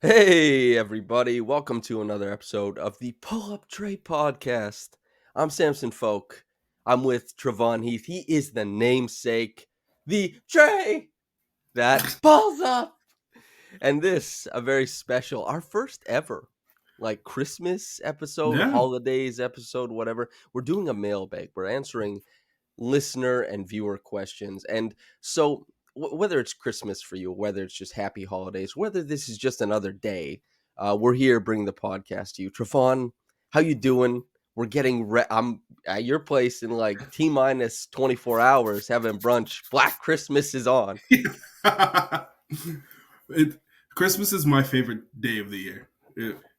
Hey, everybody. Welcome to another episode of the Pull Up Tre podcast. I'm Samson Folk. I'm with Trevon Heath. He is the namesake, the Tre that pulls up. And this, a very special, our first ever, like Christmas episode, Yeah, holidays episode, whatever. We're doing a mailbag. We're answering listener and viewer questions. And so, whether it's Christmas for you, whether it's just happy holidays, whether this is just another day, we're here bringing the podcast to you. Trafon, how you doing? We're I'm at your place in like T minus 24 hours having brunch. Black Christmas is on. it, Christmas is my favorite day of the year.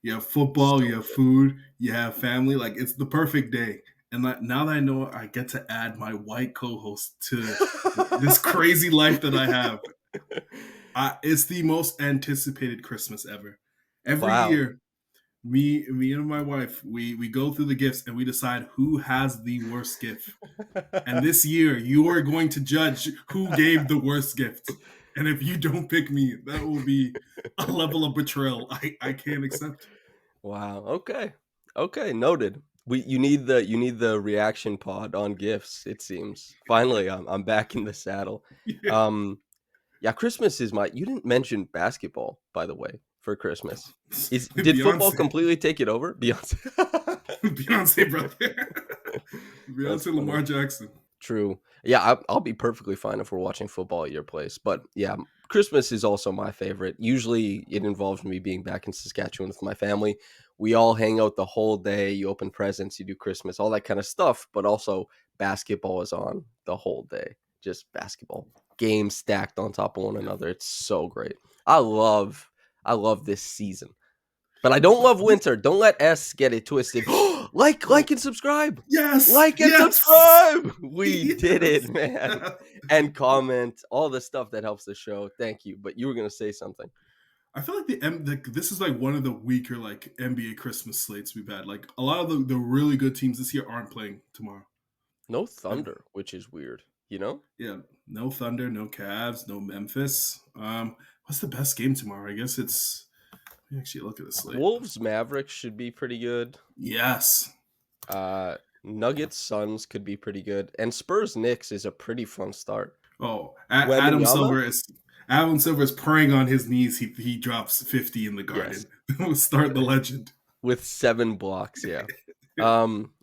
You have football, you So have good. food, you have family. Like it's the perfect day. And now that I know I get to add my white co-host to this crazy life that I have, it's the most anticipated Christmas ever. Every Wow. year, me and my wife, we go through the gifts and we decide who has the worst gift. And this year, you are going to judge who gave the worst gift. And if you don't pick me, that will be a level of betrayal I can't accept. Wow. Okay. Okay. Noted. You need the reaction pod on gifts. It seems. Finally, I'm back in the saddle. Yeah. Um. Yeah. Christmas is my. You didn't mention basketball, by the way, for Christmas. Did football Beyonce, completely take it over? Beyonce. Beyonce, brother, That's Beyonce, funny. Lamar Jackson. True. Yeah, I'll be perfectly fine if we're watching football at your place. But yeah, Christmas is also my favorite. Usually it involves me being back in Saskatchewan with my family. We all hang out the whole day. You open presents, you do Christmas, all that kind of stuff. But also, basketball is on the whole day. Just basketball games stacked on top of one another. It's so great. I love, I love this season. But I don't love winter. Don't let S get it twisted. like Oh, and subscribe. yes, Like and yes, subscribe. We did it, yes. man. And comment all the stuff that helps the show. Thank you. But you were gonna say something. I feel like this is like one of the weaker like NBA Christmas slates we've had. Like a lot of the really good teams this year aren't playing tomorrow. No Like thunder, which is weird. You know, yeah, no Thunder, no Cavs, no Memphis. What's the best game tomorrow? I guess it's. Let me actually look at the slate. Wolves Mavericks should be pretty good. Yes. Nuggets Suns could be pretty good, and Spurs Knicks is a pretty fun start. Oh, Wembenyama, Adam Silver is praying on his knees. He drops 50 in the yes, Garden. We'll start the legend. with 7 blocks. Yeah.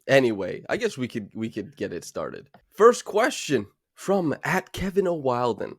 Anyway, I guess we could get it started. First question from at Kevin O'Wilden.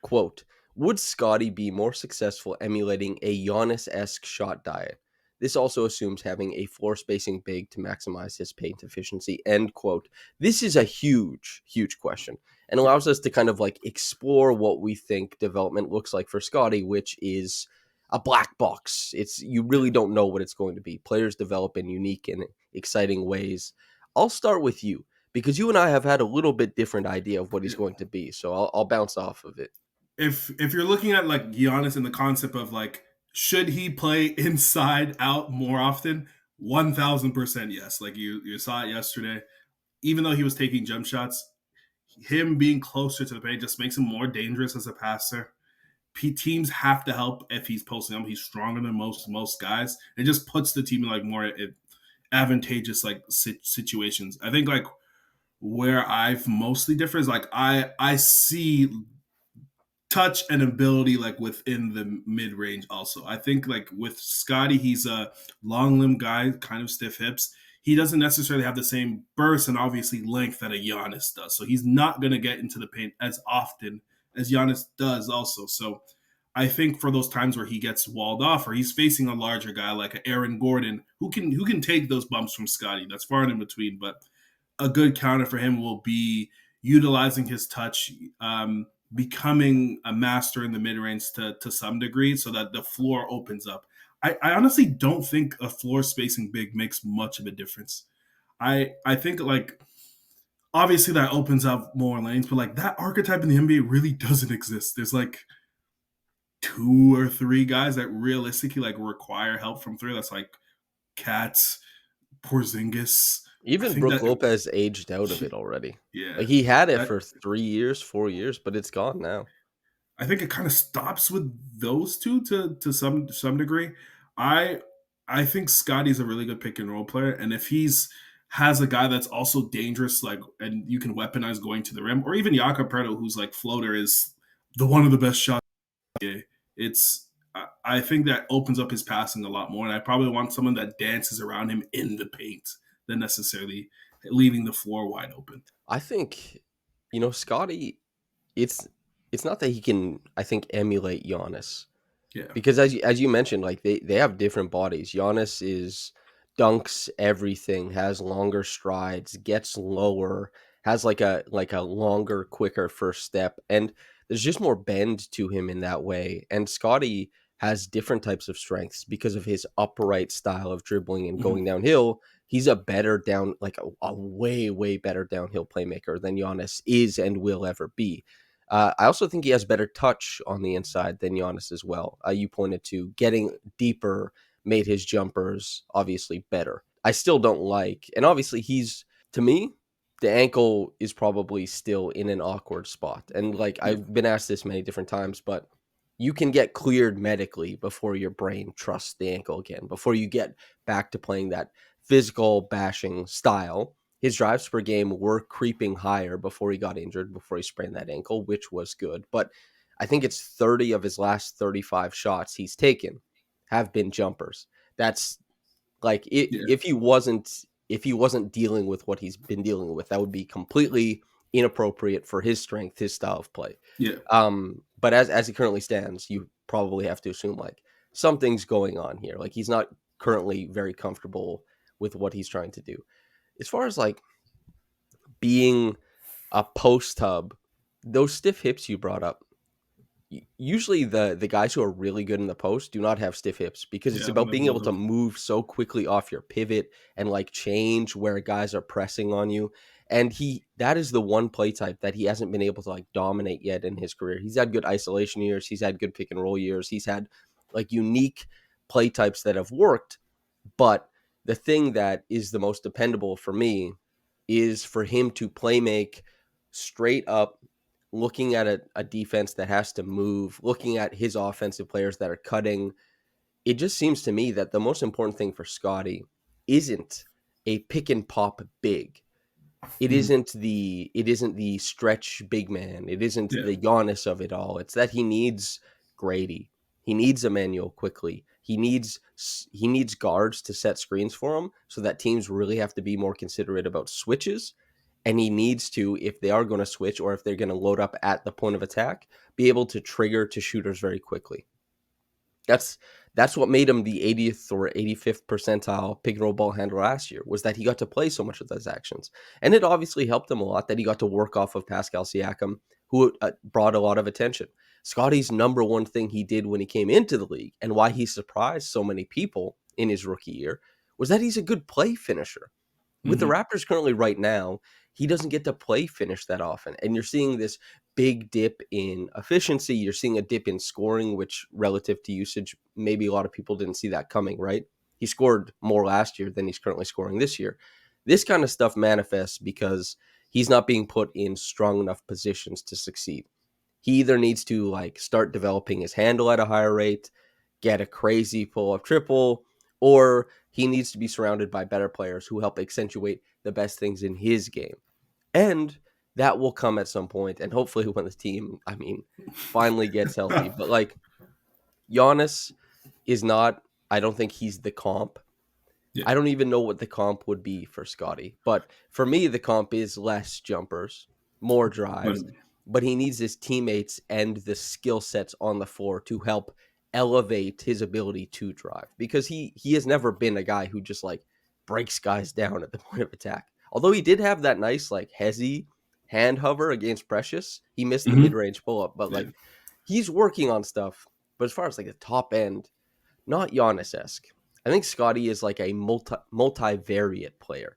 Quote, would Scottie be more successful emulating a Giannis-esque shot diet? This also assumes having a floor spacing big to maximize his paint efficiency. End quote. This is a huge, huge question and allows us to kind of like explore what we think development looks like for Scottie, which is a black box. You really don't know what it's going to be. Players develop in unique and exciting ways. I'll start with you because you and I have had a little bit different idea of what he's Yeah. going to be. So I'll bounce off of it. If you're looking at like Giannis in the concept of like should he play inside out more often, 1,000% yes. Like you saw it yesterday. Even though he was taking jump shots, him being closer to the paint just makes him more dangerous as a passer. Teams have to help if he's posting them. He's stronger than most guys. It just puts the team in like more advantageous like situations. I think like where I've mostly differ is like I see touch and ability like within the mid range. Also, I think like with Scottie, he's a long limb guy, kind of stiff hips. He doesn't necessarily have the same burst and obviously length that a Giannis does. So he's not going to get into the paint as often as Giannis does. Also, so I think for those times where he gets walled off or he's facing a larger guy like Aaron Gordon who can take those bumps from Scottie. That's far and in between, but a good counter for him will be utilizing his touch, becoming a master in the mid range to some degree, so that the floor opens up. I honestly don't think a floor spacing big makes much of a difference. I think like obviously that opens up more lanes, but like that archetype in the NBA really doesn't exist. There's like two or three guys that realistically like require help from three. That's like Cats, Porzingis. I Even think Brooke that Lopez aged out of it already. yeah, Like he had it that for 3 years, 4 years, but it's gone now. I think it kind of stops with those two to some degree. I I think Scotty's a really good pick and roll player, and if he's has a guy that's also dangerous, like and you can weaponize going to the rim, or even Jakob Pertl, who's like floater is the one of the best shots. It's I think that opens up his passing a lot more, and I probably want someone that dances around him in the paint than necessarily leaving the floor wide open. I think, Scotty, it's it's not that he can, I think, emulate Giannis. Yeah. Because as you mentioned, like they have different bodies. Giannis is dunks everything, has longer strides, gets lower, has like a longer, quicker first step, and there's just more bend to him in that way. And Scotty has different types of strengths because of his upright style of dribbling and Mhm. going downhill. He's a better down, like a way, way better downhill playmaker than Giannis is and will ever be. I also think he has better touch on the inside than Giannis as well. You pointed to getting deeper made his jumpers obviously better. I still don't like, and obviously to me, the ankle is probably still in an awkward spot. And like Yeah. I've been asked this many different times, but you can get cleared medically before your brain trusts the ankle again, before you get back to playing that physical bashing style. His drives per game were creeping higher before he got injured, before he sprained that ankle, which was good. But I think it's 30 of his last 35 shots he's taken have been jumpers. That's like Yeah. if he wasn't dealing with what he's been dealing with, that would be completely inappropriate for his strength, his style of play. Yeah. But as he currently stands, you probably have to assume like something's going on here. Like he's not currently very comfortable with what he's trying to do. As far as like being a post hub, those stiff hips you brought up, usually the guys who are really good in the post do not have stiff hips because it's Yeah. about being able to Those move so quickly off your pivot and like change where guys are pressing on you. And that is the one play type that he hasn't been able to like dominate yet in his career. He's had good isolation years, he's had good pick and roll years, he's had like unique play types that have worked, but the thing that is the most dependable for me is for him to play make straight up, looking at a defense that has to move, looking at his offensive players that are cutting. It just seems to me that the most important thing for Scotty isn't a pick and pop big. mhm. It isn't the stretch big man. It isn't Yeah. the Giannis of it all. It's that he needs Grady. He needs Emmanuel quickly. He needs guards to set screens for him so that teams really have to be more considerate about switches. And he needs to, if they are going to switch or if they're going to load up at the point of attack, be able to trigger to shooters very quickly. That's that's what made him the 80th or 85th percentile pick and roll ball handler last year, was that he got to play so much of those actions. And it obviously helped him a lot that he got to work off of Pascal Siakam, who brought a lot of attention. Scotty's number one thing he did when he came into the league and why he surprised so many people in his rookie year was that he's a good play finisher. With the Mhm. Raptors currently right now, he doesn't get to play finish that often. And you're seeing this big dip in efficiency. You're seeing a dip in scoring, which relative to usage, maybe a lot of people didn't see that coming, right? He scored more last year than he's currently scoring this year. This kind of stuff manifests because he's not being put in strong enough positions to succeed. He either needs to like start developing his handle at a higher rate, get a crazy pull up triple, or he needs to be surrounded by better players who help accentuate the best things in his game. And that will come at some point, and hopefully when the team, I mean, finally gets healthy. But like Giannis is not, I don't think he's the comp. Yeah. I don't even know what the comp would be for Scotty. But for me, the comp is less jumpers, more But drives. But he needs his teammates and the skill sets on the floor to help elevate his ability to drive. Because he has never been a guy who just like breaks guys down at the point of attack. Although he did have that nice like hezzy hand hover against Precious. He missed the mid mhm. range pull up, but Yeah. like he's working on stuff. But as far as like the top end, not Giannis esque. I think Scotty is like a multivariate player.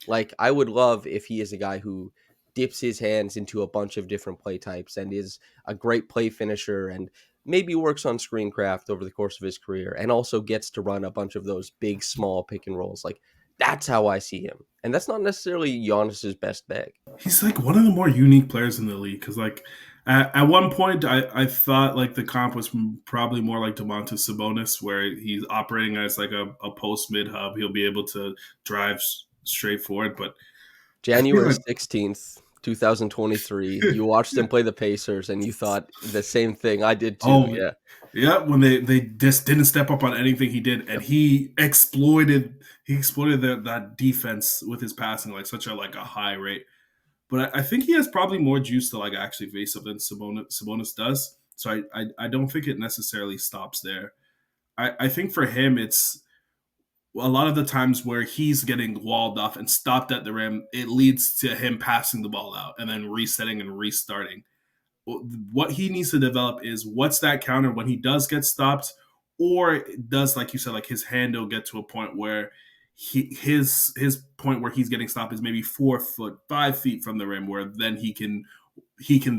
Like I would love if he is a guy who dips his hands into a bunch of different play types and is a great play finisher and maybe works on screencraft over the course of his career and also gets to run a bunch of those big small pick and rolls. Like that's how I see him. And that's not necessarily Giannis's best bag. He's like one of the more unique players in the league because like At one point, I thought like the comp was probably more like Domantas Sabonis, where he's operating as like a post mid hub. He'll be able to drive straight forward. But I feel January like 16th, 2023. You watched them play the Pacers and you thought the same thing. I did too. oh Yeah. yeah, when they just didn't step up on anything he did, and Yep. he exploited that defense with his passing like such a high rate. But I think he has probably more juice to like actually face up than Sabonis does. So I don't think it necessarily stops there. I think for him it's a lot of the times where he's getting walled off and stopped at the rim, it leads to him passing the ball out and then resetting and restarting. What he needs to develop is what's that counter when he does get stopped, or does, like you said, like his handle get to a point where his point where he's getting stopped is maybe 4 foot 5 feet from the rim, where then he can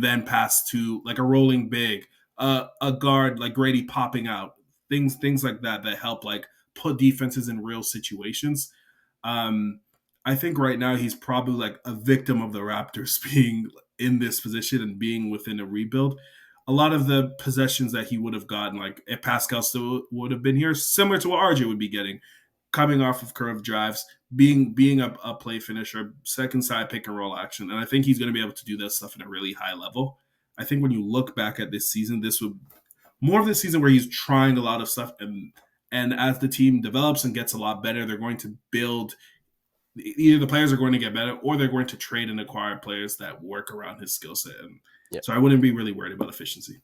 then pass to like a rolling big, a guard like Grady popping out, things like that help like put defenses in real situations. Um, I think right now he's probably like a victim of the Raptors being in this position and being within a rebuild. A lot of the possessions that he would have gotten, like if Pascal still would have been here, similar to what RJ would be getting, coming off of curve drives, being a play finisher, second side pick and roll action. And I think he's going to be able to do that stuff in a really high level. I think when you look back at this season, this would more of the season where he's trying a lot of stuff, and as the team develops and gets a lot better, they're going to build. Either the players are going to get better, or they're going to trade and acquire players that work around his skill set. And Yeah. so I wouldn't be really worried about efficiency.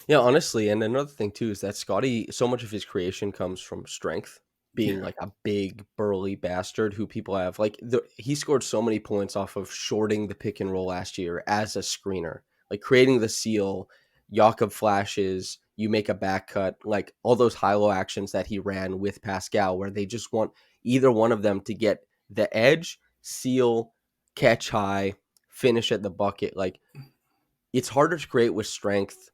Yeah, honestly, and another thing too is that Scotty, so much of his creation comes from strength, being Yeah. like a big burly bastard who people have like he scored so many points off of shorting the pick and roll last year as a screener, like creating the seal, Jakob flashes, you make a back cut, like all those high-low actions that he ran with Pascal, where they just want either one of them to get the edge, seal, catch high, finish at the bucket. Like it's harder to create with strength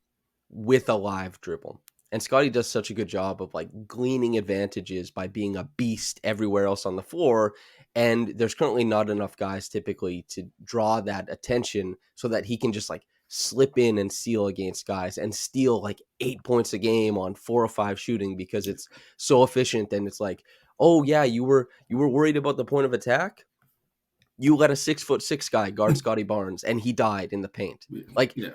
with a live dribble. And Scotty does such a good job of like gleaning advantages by being a beast everywhere else on the floor. And there's currently not enough guys typically to draw that attention so that he can just like slip in and seal against guys and steal like 8 points a game on 4 or 5 shooting because it's so efficient. And it's like, oh yeah, you were worried about the point of attack. You let a 6'6" guy guard Scottie Barnes and he died in the paint. Like Yeah.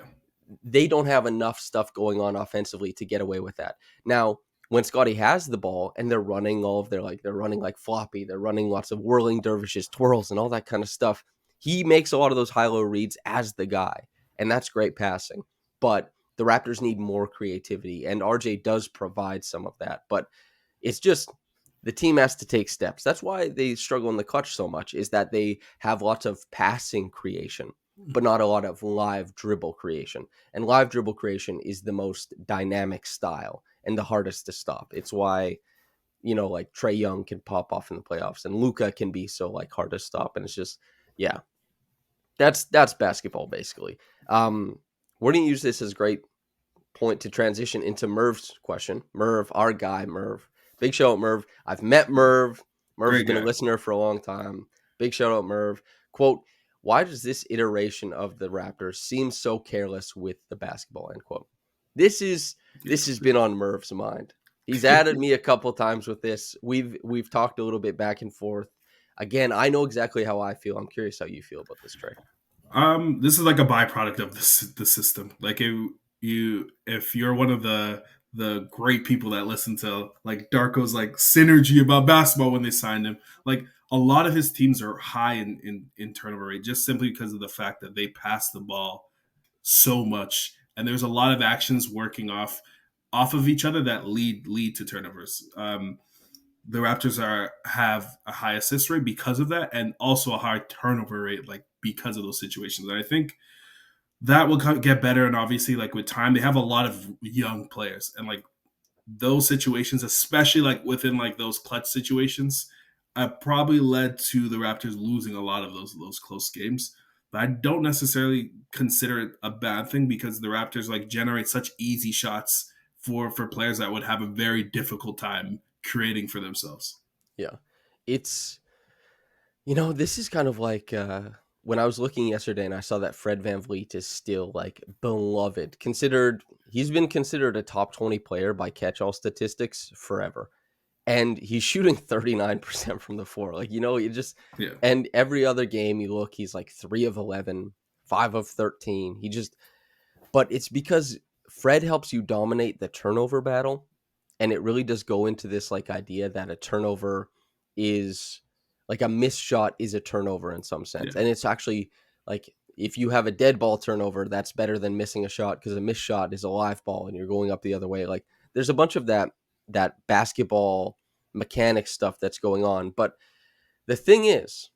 they don't have enough stuff going on offensively to get away with that. Now, when Scotty has the ball and they're running all of their like they're running like floppy, they're running lots of whirling dervishes, twirls, and all that kind of stuff. He makes a lot of those high-low reads as the guy, and that's great passing. But the Raptors need more creativity, and RJ does provide some of that. But it's just the team has to take steps. That's why they struggle in the clutch so much, is that they have lots of passing creation, but not a lot of live dribble creation. And live dribble creation is the most dynamic style and the hardest to stop. It's why, like Trae Young can pop off in the playoffs and Luka can be so like hard to stop. And it's just, yeah, that's basketball basically. We're going to use this as great point to transition into Merv's question. Merv, our guy, Merv. Big shout out, Merv. I've met Merv. Merv's Great been a guy. listener for a long time. Big shout out, Merv. Quote, why does this iteration of the Raptors seem so careless with the basketball? End quote. This has been on Merv's mind. He's added me a couple times with this. We've talked a little bit back and forth. Again, I know exactly how I feel. I'm curious how you feel about this, Trey. This is like a byproduct of the system. Like if you're one of the great people that listen to like Darko's like synergy about basketball when they signed him, like a lot of his teams are high in turnover rate just simply because of the fact that they pass the ball so much, and there's a lot of actions working off of each other that lead to turnovers. The Raptors have a high assist rate because of that, and also a high turnover rate, like because of those situations. And I think that will get better. And obviously, like with time, they have a lot of young players, and like those situations, especially like within like those clutch situations, probably led to the Raptors losing a lot of those close games. But I don't necessarily consider it a bad thing because the Raptors like generate such easy shots for players that would have a very difficult time creating for themselves. Yeah. It's this is kind of like when I was looking yesterday and I saw that Fred VanVleet is still like beloved, he's been considered a top 20 player by catch-all statistics forever. And he's shooting 39% from the floor. Like, you just, Yeah. and every other game you look, he's like 3 of 11, 5 of 13. But it's because Fred helps you dominate the turnover battle. And it really does go into this like idea that a turnover is like a missed shot is a turnover in some sense. Yeah. And it's actually like if you have a dead ball turnover, that's better than missing a shot because a missed shot is a live ball and you're going up the other way. Like there's a bunch of that basketball mechanic stuff that's going on. But the thing is,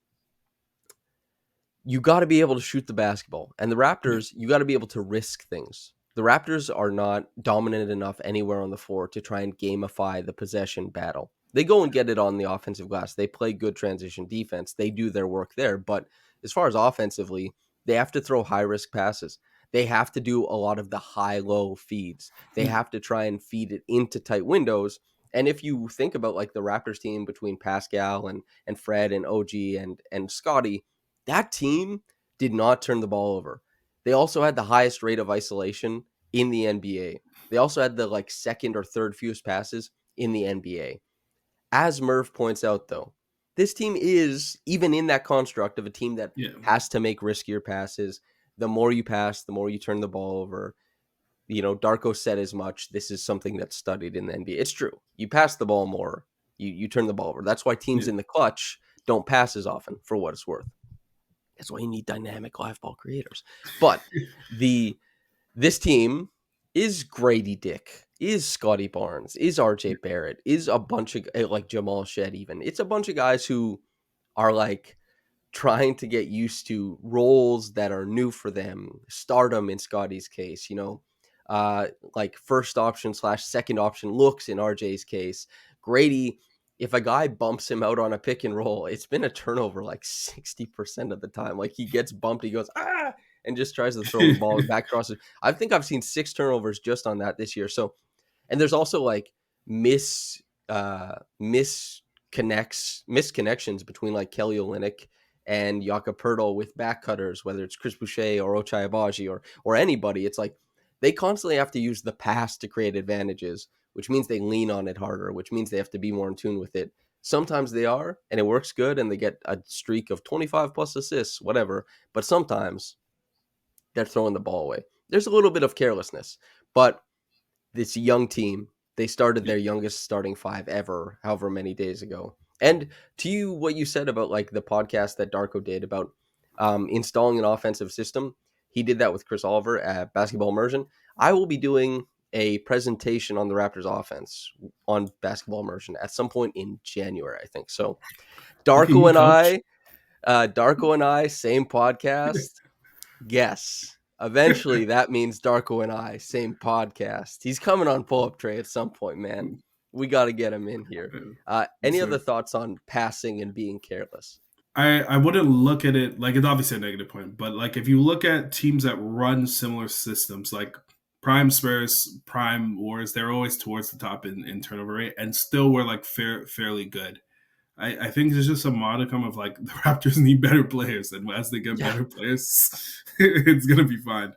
you got to be able to shoot the basketball. And the Yeah. Raptors, you got to be able to risk things. The Raptors are not dominant enough anywhere on the floor to try and gamify the possession battle. They go and get it on the offensive glass. They play good transition defense. They do their work there. But as far as offensively, they have to throw high risk passes. They have to do a lot of the high low feeds. They Yeah. have to try and feed it into tight windows. And if you think about like the Raptors team between Pascal and Fred and OG and Scottie, that team did not turn the ball over. They also had the highest rate of isolation in the NBA. They also had the like second or third fewest passes in the NBA. As Merv points out, though, this team is, even in that construct of a team that Yeah. has to make riskier passes, the more you pass, the more you turn the ball over. Darko said as much. This is something that's studied in the NBA. It's true. You pass the ball more, you turn the ball over. That's why teams Yeah. in the clutch don't pass as often, for what it's worth. That's why you need dynamic live ball creators. But this team is Grady Dick, is Scottie Barnes, is RJ Barrett, is a bunch of like Jamal Shead even. It's a bunch of guys who are like trying to get used to roles that are new for them. Stardom in Scottie's case, like first option / second option looks in RJ's case. Grady, if a guy bumps him out on a pick and roll, it's been a turnover like 60% of the time. Like he gets bumped, he goes, and just tries to throw the ball back across it. I think I've seen 6 turnovers just on that this year. So, and there's also like misconnections between like Kelly Olynyk and Jakob Poeltl with back cutters, whether it's Chris Boucher or Ochai Agbaji or anybody. It's like they constantly have to use the pass to create advantages, which means they lean on it harder, which means they have to be more in tune with it. Sometimes they are, and it works good, and they get a streak of 25 plus assists, whatever. But sometimes they're throwing the ball away. There's a little bit of carelessness, but this young team, they started Yeah. their youngest starting 5 ever, however many days ago. And to you, what you said about like the podcast that Darko did about installing an offensive system, he did that with Chris Oliver at Basketball Immersion. I will be doing a presentation on the Raptors offense on Basketball Immersion at some point in January, I think. So Can you Darko and coach? I, same podcast. Yes. Eventually, that means Darko and I, same podcast. He's coming on Pull Up Tre at some point, man. We got to get him in here. Any So other thoughts on passing and being careless? I wouldn't look at it like it's obviously a negative point, but like if you look at teams that run similar systems, like Prime Spurs, Prime Wars, they're always towards the top in turnover rate, and still we're like fairly good. I think there's just a modicum of like the Raptors need better players, and as they get Yeah, better players, it's gonna be fine.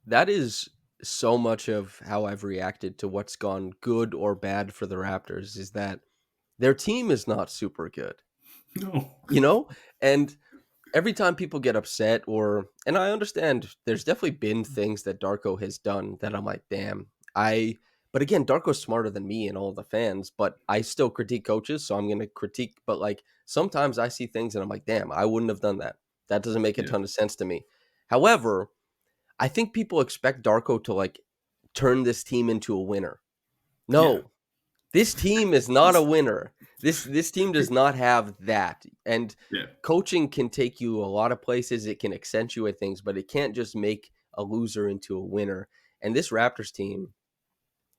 that is so much of how I've reacted to what's gone good or bad for the Raptors is that their team is not super good, No, you know? And every time people get upset and I understand there's definitely been things that Darko has done that I'm like, damn, but again, Darko's smarter than me and all the fans, but I still critique coaches, so I'm going to critique, but like sometimes I see things and I'm like, damn, I wouldn't have done that. That doesn't make a yeah, ton of sense to me. However, I think people expect Darko to like turn this team into a winner. yeah, No, this team is not a winner. This team does not have that. And yeah, coaching can take you a lot of places. It can accentuate things, but it can't just make a loser into a winner. And this Raptors team,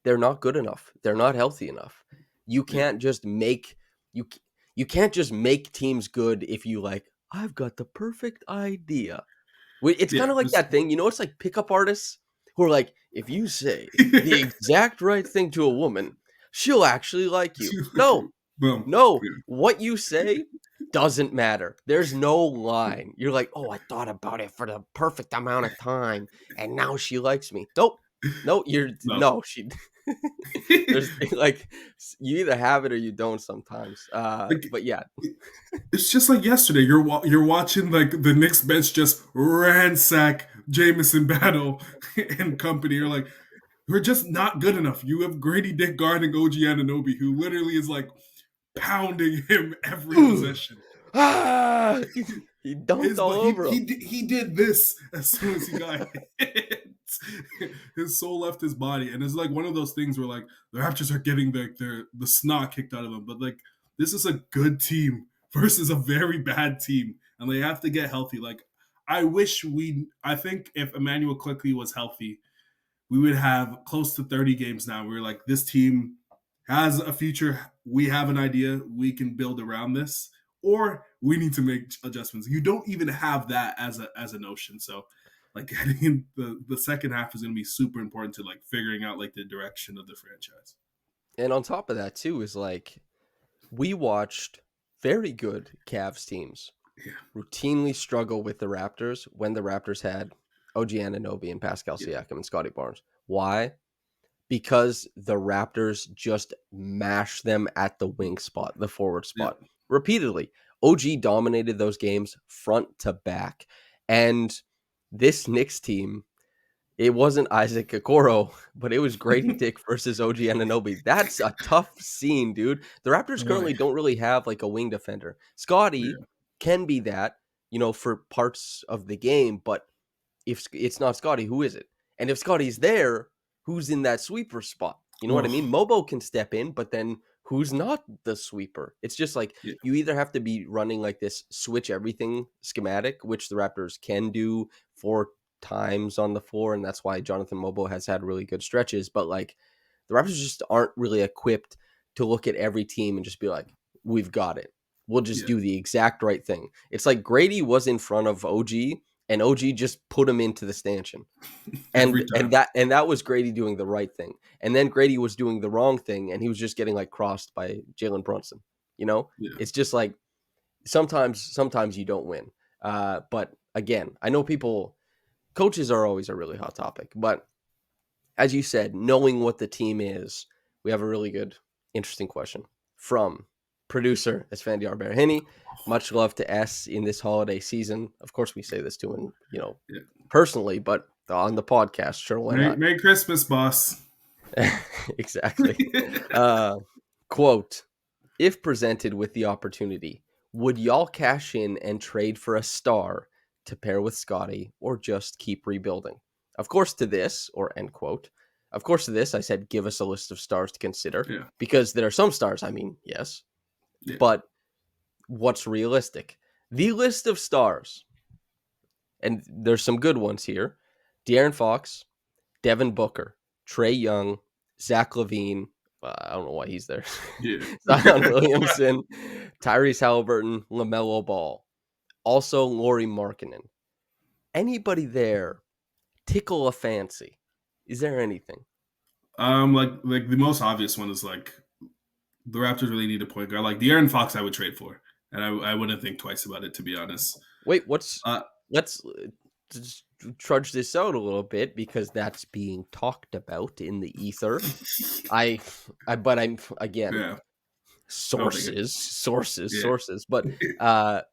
they're not good enough. They're not healthy enough. You yeah, can't just make you you can't just make teams good if you like, I've got the perfect idea. It's yeah. kind of like Just that thing, it's like pickup artists who are like, if you say the exact right thing to a woman, she'll actually like you. No, boom. no, Yeah. what you say Doesn't matter. There's no line. You're like, oh, I thought about it for the perfect amount of time, and now she likes me. Nope. No, No. she. There's like you either have it or you don't sometimes. Like But yeah, it's just like yesterday. You're watching like the Knicks bench just ransack Jameson Battle and company. You're like, we're just not good enough. You have Grady Dick guarding OG Anunoby, who literally is like pounding him every possession. he dunked all over him. He did this as soon as he got hit. His soul left his body, and it's like one of those things where like the Raptors are getting the snot kicked out of them, but like this is a good team versus a very bad team, and they have to get healthy. Like I think if Emmanuel Quickly was healthy, we would have close to 30 games now. We're like, this team has a future. We have an idea. We can build around this, or we need to make adjustments. You don't even have that as a notion. So, like, getting in the second half is going to be super important to like figuring out like the direction of the franchise. And on top of that, too, is like we watched very good Cavs teams routinely struggle with the Raptors when the Raptors had OG Anunoby and Pascal Siakam and Scottie Barnes. Why? Because the Raptors just mashed them at the wing spot, the forward spot, repeatedly. OG dominated those games front to back. And this Knicks team, it wasn't Isaac Okoro, but it was Grady Dick versus OG Anunoby. That's a tough scene, dude. The Raptors currently don't really have like a wing defender. Scottie can be that, for parts of the game, but if it's not Scottie, who is it? And if Scottie's there, who's in that sweeper spot? You know what I mean? Mobo can step in, but then who's not the sweeper? It's just like you either have to be running like this switch everything schematic, which the Raptors can do 4 times on the floor, and that's why Jonathan Mobo has had really good stretches. But like the Raptors just aren't really equipped to look at every team and just be like, we've got it. We'll just do the exact right thing. It's like Grady was in front of OG, and OG just put him into the stanchion. And that was Grady doing the right thing. And then Grady was doing the wrong thing, and he was just getting like crossed by Jalen Brunson. It's just like sometimes you don't win. But again, I know coaches are always a really hot topic, but as you said, knowing what the team is, we have a really good, interesting question from producer Esfandiar Berhini. Much love to S in this holiday season. Of course, we say this to him, personally, but on the podcast, sure, why not? Merry Christmas, boss. Exactly. Quote, if presented with the opportunity, would y'all cash in and trade for a star to pair with Scottie or just keep rebuilding? Of course to this, or end quote. Of course to this, I said, give us a list of stars to consider because there are some stars. I mean, yes, but what's realistic? The list of stars, and there's some good ones here. De'Aaron Fox, Devin Booker, Trae Young, Zach LaVine. I don't know why he's there. Zion Williamson, Tyrese Halliburton, LaMelo Ball. Also, Lauri Markkanen. Anybody there tickle a fancy? Is there anything? Like the most obvious one is like the Raptors really need a point guard. Like De'Aaron Fox, I would trade for, and I wouldn't think twice about it, to be honest. Wait, let's just trudge this out a little bit because that's being talked about in the ether. But I'm again, sources. But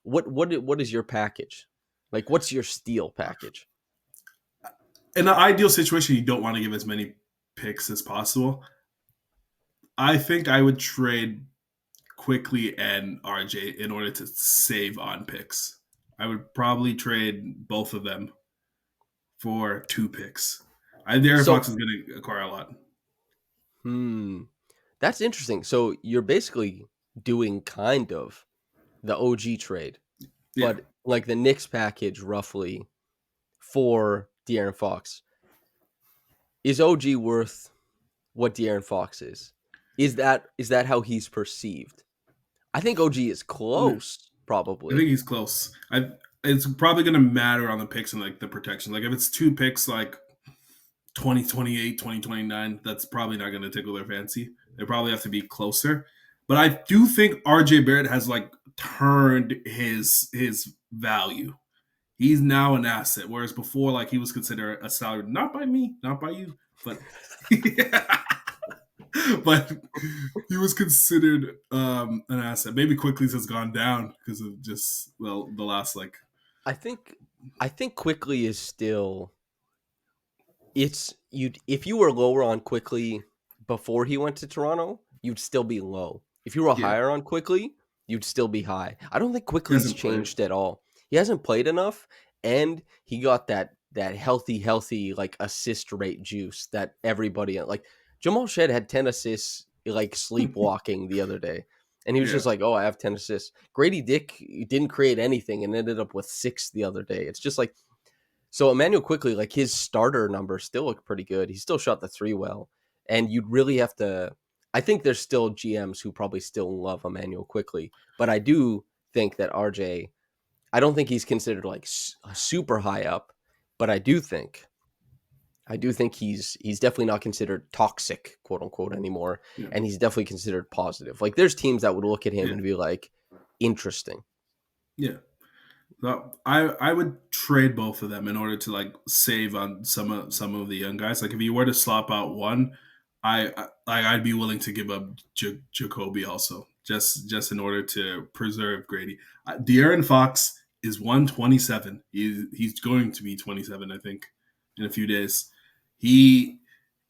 what is your package? Like, what's your steal package? In an ideal situation, you don't want to give as many picks as possible. I think I would trade Quickly and RJ in order to save on picks. I would probably trade both of them for 2 picks. De'Aaron Fox is going to acquire a lot. That's interesting. So you're basically doing kind of the OG trade, but like the Knicks package roughly for De'Aaron Fox. Is OG worth what De'Aaron Fox is? Is that how he's perceived? I think OG is close, probably. I think he's close. It's probably going to matter on the picks and like the protection. Like if it's 2 picks, like 2028, 2029, that's probably not going to tickle their fancy. They probably have to be closer. But I do think RJ Barrett has like turned his value. He's now an asset, whereas before, like he was considered a salary, not by me, not by you, but but he was considered an asset. Maybe Quickly's has gone down because of just the last like. I think I think Quickly is still it's you if you were lower on Quickly before he went to Toronto, you'd still be low. If you were Yeah, higher on Quickly, you'd still be high. I don't think he Quickly's hasn't played. changed at all. He hasn't played enough, and he got that healthy like assist rate juice that everybody like. Jamal Shed had 10 assists like sleepwalking the other day. And he was Yeah, just like, "Oh, I have 10 assists." Grady Dick didn't create anything and ended up with 6 the other day. It's just like so Emmanuel Quickly, like his starter numbers still look pretty good. He still shot the three well. And you'd really have to I think there's still GMs who probably still love Emmanuel Quickly, but I do think that RJ I don't think he's considered like super high up, but I do think he's definitely not considered toxic, quote unquote, anymore, yeah, and he's definitely considered positive. Like there's teams that would look at him yeah, and be like, interesting. yeah. So I would trade both of them in order to like save on some of the young guys. Like if you were to swap out one, I'd be willing to give up Jacoby also just in order to preserve Grady. De'Aaron Fox is 127. He's going to be 27, I think, in a few days. He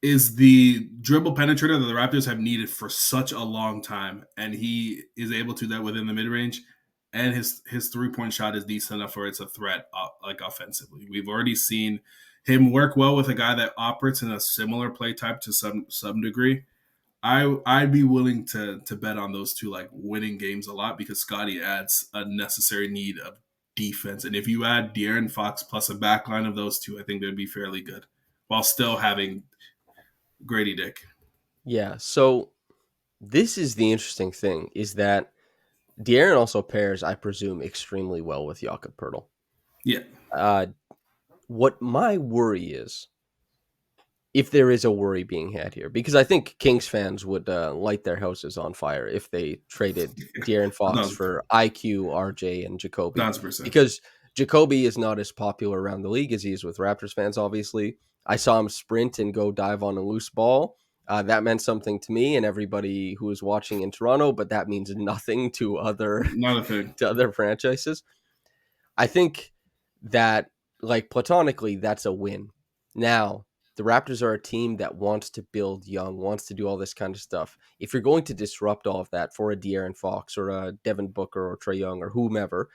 is the dribble penetrator that the Raptors have needed for such a long time, and he is able to do that within the mid range. And his 3-point shot is decent enough where it's a threat, like offensively. We've already seen him work well with a guy that operates in a similar play type to some degree. I'd be willing to bet on those two like winning games a lot because Scottie adds a necessary need of defense, and if you add De'Aaron Fox plus a backline of those two, I think they'd be fairly good, while still having Grady Dick. Yeah. So this is the interesting thing is that De'Aaron also pairs, I presume, extremely well with Jakob Pertl. Yeah, Uh, what my worry is, if there is a worry being had here, because I think Kings fans would light their houses on fire if they traded De'Aaron Fox thousand for IQ, RJ, and Jacoby, thousand percent. because Jacoby is not as popular around the league as he is with Raptors fans, obviously. I saw him sprint and go dive on a loose ball. That meant something to me and everybody who was watching in Toronto, but that means nothing to other Not a thing. to other franchises. I think that, like, platonically, that's a win. Now, the Raptors are a team that wants to build young, wants to do all this kind of stuff. If you're going to disrupt all of that for a De'Aaron Fox or a Devin Booker or Trae Young or whomever,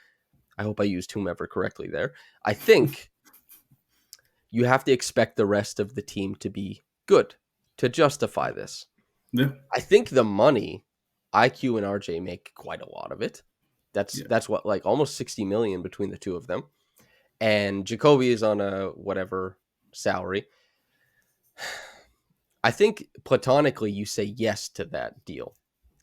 I hope I used whomever correctly there. I think you have to expect the rest of the team to be good to justify this. Yeah, I think the money, IQ and RJ make quite a lot of it. That's yeah, that's what, like, almost 60 million between the two of them. And Jacoby is on a whatever salary. I think platonically you say yes to that deal,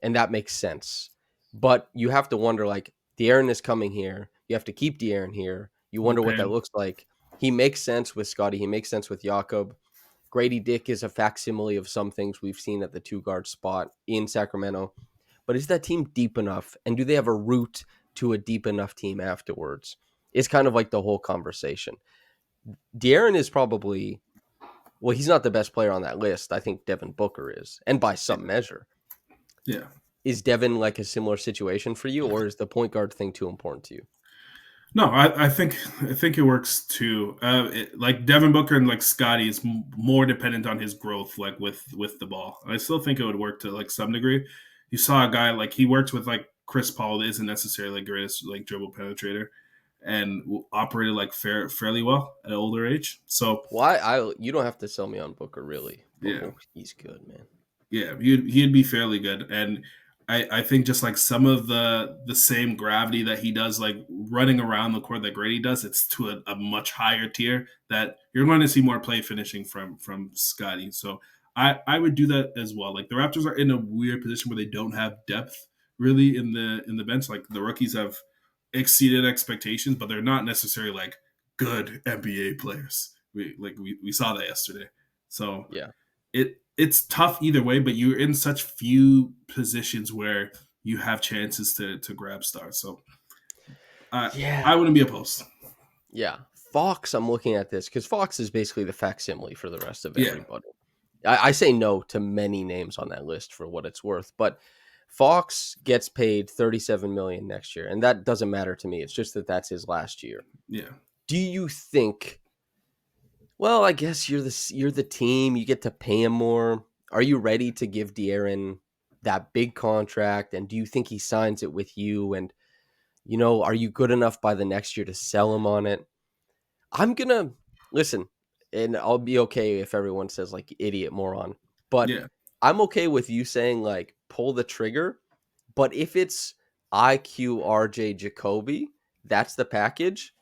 and that makes sense. But you have to wonder, like, De'Aaron is coming here. You have to keep De'Aaron here. You we'll wonder pay what that him. looks like. He makes sense with Scottie. He makes sense with Jakob. Grady Dick is a facsimile of some things we've seen at the two guard spot in Sacramento. But is that team deep enough? And do they have a route to a deep enough team afterwards? It's kind of like the whole conversation. De'Aaron is probably, well, he's not the best player on that list. I think Devin Booker is, and by some Yeah, measure. yeah. Is Devin like a similar situation for you, or is the point guard thing too important to you? No, I think it works too. Like Devin Booker and like Scotty is more dependent on his growth, like with the ball. I still think it would work to like some degree. You saw a guy like he worked with like Chris Paul, that isn't necessarily the greatest like dribble penetrator, and operated like fairly well at an older age. So Why I you don't have to sell me on Booker really, but yeah, he's good, man. yeah, he'd be fairly good, and I think just like some of the same gravity that he does, like running around the court that Grady does, it's to a much higher tier that you're going to see more play finishing from Scotty. So I would do that as well. Like the Raptors are in a weird position where they don't have depth really in the bench. Like the rookies have exceeded expectations, but they're not necessarily like good NBA players. We saw that yesterday. So Yeah. it's tough either way, but you're in such few positions where you have chances to grab stars. So I Yeah. wouldn't be opposed. Yeah. Fox, I'm looking at this because Fox is basically the facsimile for the rest of Yeah, everybody. I say no to many names on that list for what it's worth, but Fox gets paid 37 million next year, and that doesn't matter to me. It's just that that's his last year. yeah, Do you think? Well, I guess you're the team. You get to pay him more. Are you ready to give De'Aaron that big contract? And do you think he signs it with you? And are you good enough by the next year to sell him on it? I'm gonna listen, and I'll be okay if everyone says like idiot moron, but yeah, I'm okay with you saying like pull the trigger. But if it's IQ RJ Jacoby, that's the package.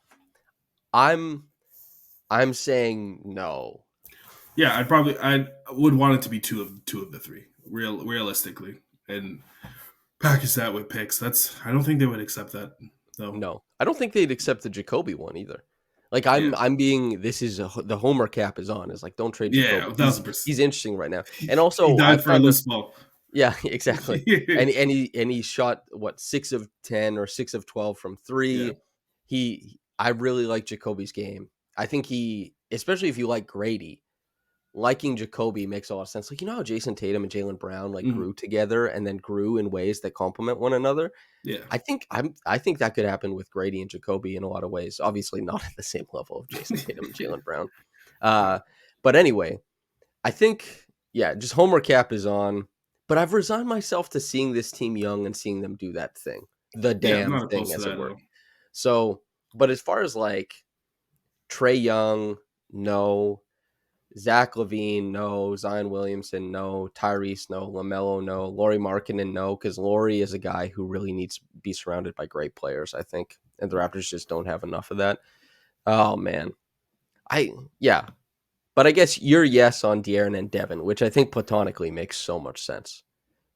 I'm I'm saying no. yeah. I would want it to be two of the three, realistically, and package that with picks. I don't think they would accept that though. No, I don't think they'd accept the Jacoby one either. Like Yeah, I'm being this is the homer cap is on. Is like don't trade yeah, Jacoby. a He's thousand percent. he's interesting right now, and He also died I've for a kind of loose ball. yeah exactly, Yeah, and he shot what 6 of 10 or 6 of 12 from yeah, three. I really like Jacoby's game. I think especially if you like Grady, liking Jacoby makes a lot of sense. Like how Jason Tatum and Jalen Brown like mhm, grew together and then grew in ways that complement one another. yeah, I think that could happen with Grady and Jacoby in a lot of ways. Obviously, not at the same level of Jason Tatum and Jalen Brown. yeah, Uh, but anyway, I think just Homer Cap is on. But I've resigned myself to seeing this team young and seeing them do that thing, the yeah. I'm damn not thing, opposed to as that it at were. all. So, but as far as like Trey Young, no. Zach Levine, no. Zion Williamson, no. Tyrese, no. LaMelo, no. Laurie Markkinen, no. Because Laurie is a guy who really needs to be surrounded by great players, I think. And the Raptors just don't have enough of that. Oh, man. Yeah. But I guess your yes on De'Aaron and Devin, which I think platonically makes so much sense.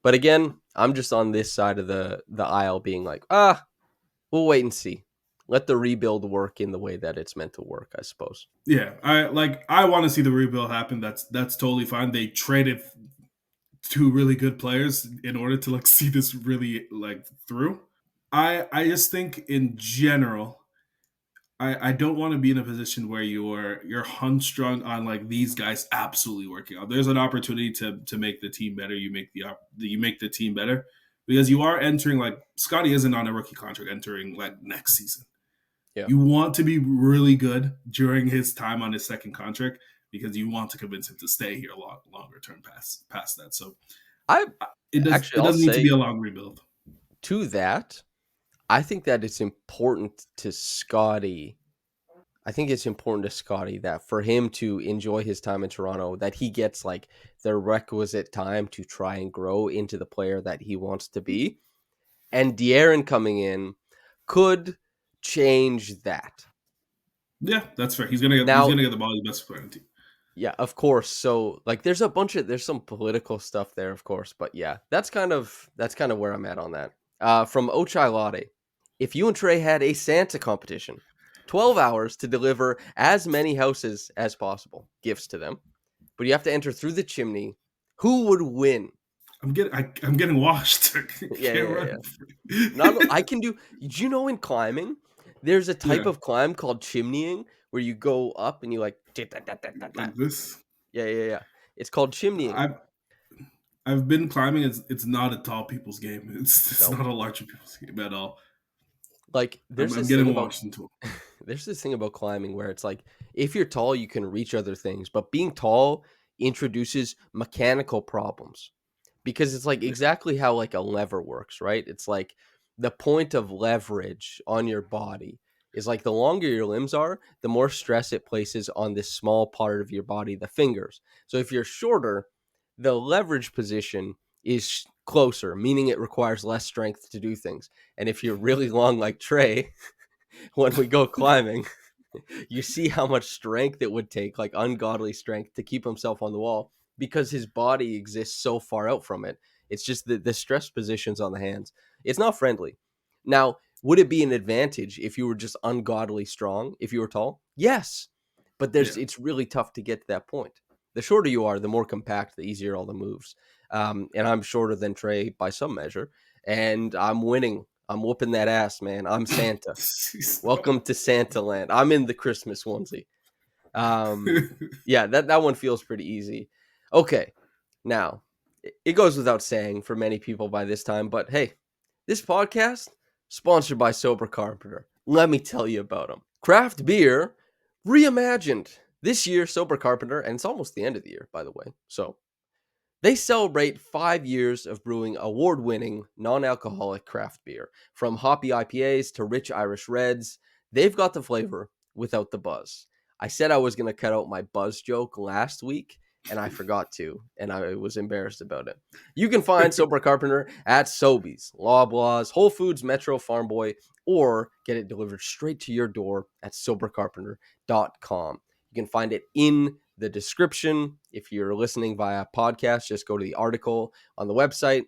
But again, I'm just on this side of the aisle being like, we'll wait and see. Let the rebuild work in the way that it's meant to work, I suppose. Yeah, I want to see the rebuild happen. That's totally fine. They traded two really good players in order to like see this really like through. I just think in general, I don't want to be in a position where you're hunstrung on like these guys absolutely working out. There's an opportunity to make the team better. You make the team better because you are entering like Scottie isn't on a rookie contract entering like next season. Yeah. You want to be really good during his time on his second contract because you want to convince him to stay here longer term past that. So I it I'll doesn't need to be say a long rebuild. to that, I think that it's important to Scottie. I think it's important to Scottie that for him to enjoy his time in Toronto, that he gets like the requisite time to try and grow into the player that he wants to be. And De'Aaron coming in could change that. Yeah, that's fair. He's Now, gonna get the ball. He's best player on the team. yeah, of course. So like there's some political stuff there, of course, but yeah, that's kind of where I'm at on that. From Ochai Latte. If you and Trey had a Santa competition, 12 hours to deliver as many houses as possible, gifts to them, but you have to enter through the chimney, who would win? I'm getting washed. Yeah, Can't yeah, yeah. run. Yeah. Not I can do. Did you know in climbing, there's a type Yeah, of climb called chimneying where you go up and you like like this. yeah, yeah, yeah. It's called chimneying. I've I've been climbing. It's not a tall people's game. It's No. not a larger people's game at all. Like I'm getting washed into it. there's this thing about climbing where it's like if you're tall you can reach other things, but being tall introduces mechanical problems because it's like Yeah, exactly how like a lever works, right? It's like the point of leverage on your body is like the longer your limbs are, the more stress it places on this small part of your body, the fingers. So if you're shorter, the leverage position is closer, meaning it requires less strength to do things. And if you're really long like Trey, when we go climbing, you see how much strength it would take, like ungodly strength, to keep himself on the wall because his body exists so far out from it. It's just the stress positions on the hands. It's not friendly. Now, would it be an advantage if you were just ungodly strong, if you were tall? Yes. But yeah, it's really tough to get to that point. The shorter you are, the more compact, the easier all the moves. And I'm shorter than Tre by some measure, and I'm winning. I'm whooping that ass, man. I'm Santa. Welcome to Santa Land. I'm in the Christmas onesie. Yeah, that one feels pretty easy. Okay, now it goes without saying for many people by this time, but hey, this podcast sponsored by Sober Carpenter. Let me tell you about them. Craft beer reimagined this year. Sober Carpenter, and it's almost the end of the year, by the way. So they celebrate 5 years of brewing award-winning non-alcoholic craft beer. From hoppy IPAs to rich Irish Reds, they've got the flavor without the buzz. I said I was going to cut out my buzz joke last week, and I forgot to, and I was embarrassed about it. You can find Sober Carpenter at Sobeys, Loblaws, Whole Foods, Metro, Farm Boy, or get it delivered straight to your door at sobercarpenter.com. You can find it in the description. If you're listening via podcast, just go to the article on the website.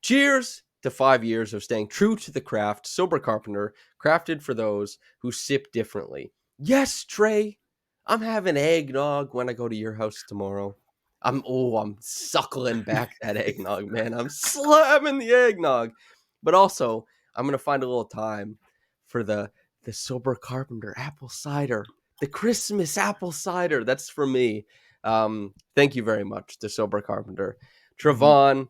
Cheers to 5 years of staying true to the craft. Sober Carpenter, crafted for those who sip differently. Yes, Tre, I'm having eggnog when I go to your house tomorrow. I'm suckling back that eggnog, man. I'm slamming the eggnog. But also, I'm going to find a little time for the Sober Carpenter apple cider. The Christmas apple cider. That's for me. Thank you very much to Sober Carpenter. Trevon,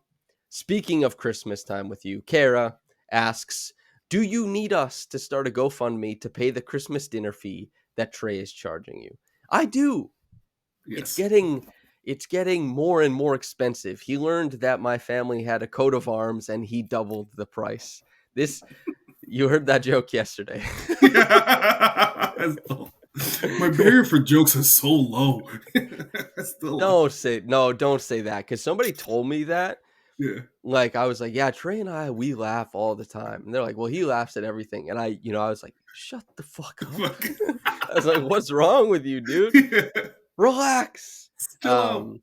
speaking of Christmas time with you, Kara asks, do you need us to start a GoFundMe to pay the Christmas dinner fee that Tre is charging you? I do. Yes. It's getting more and more expensive. He learned that my family had a coat of arms and he doubled the price. You heard that joke yesterday. My barrier for jokes is so low. Don't say that, because somebody told me that. Yeah. Like, I was like, yeah, Tre and I, we laugh all the time. And they're like, well, he laughs at everything. And I was like, shut the fuck up. I was like, what's wrong with you, dude? Yeah. Relax. Chill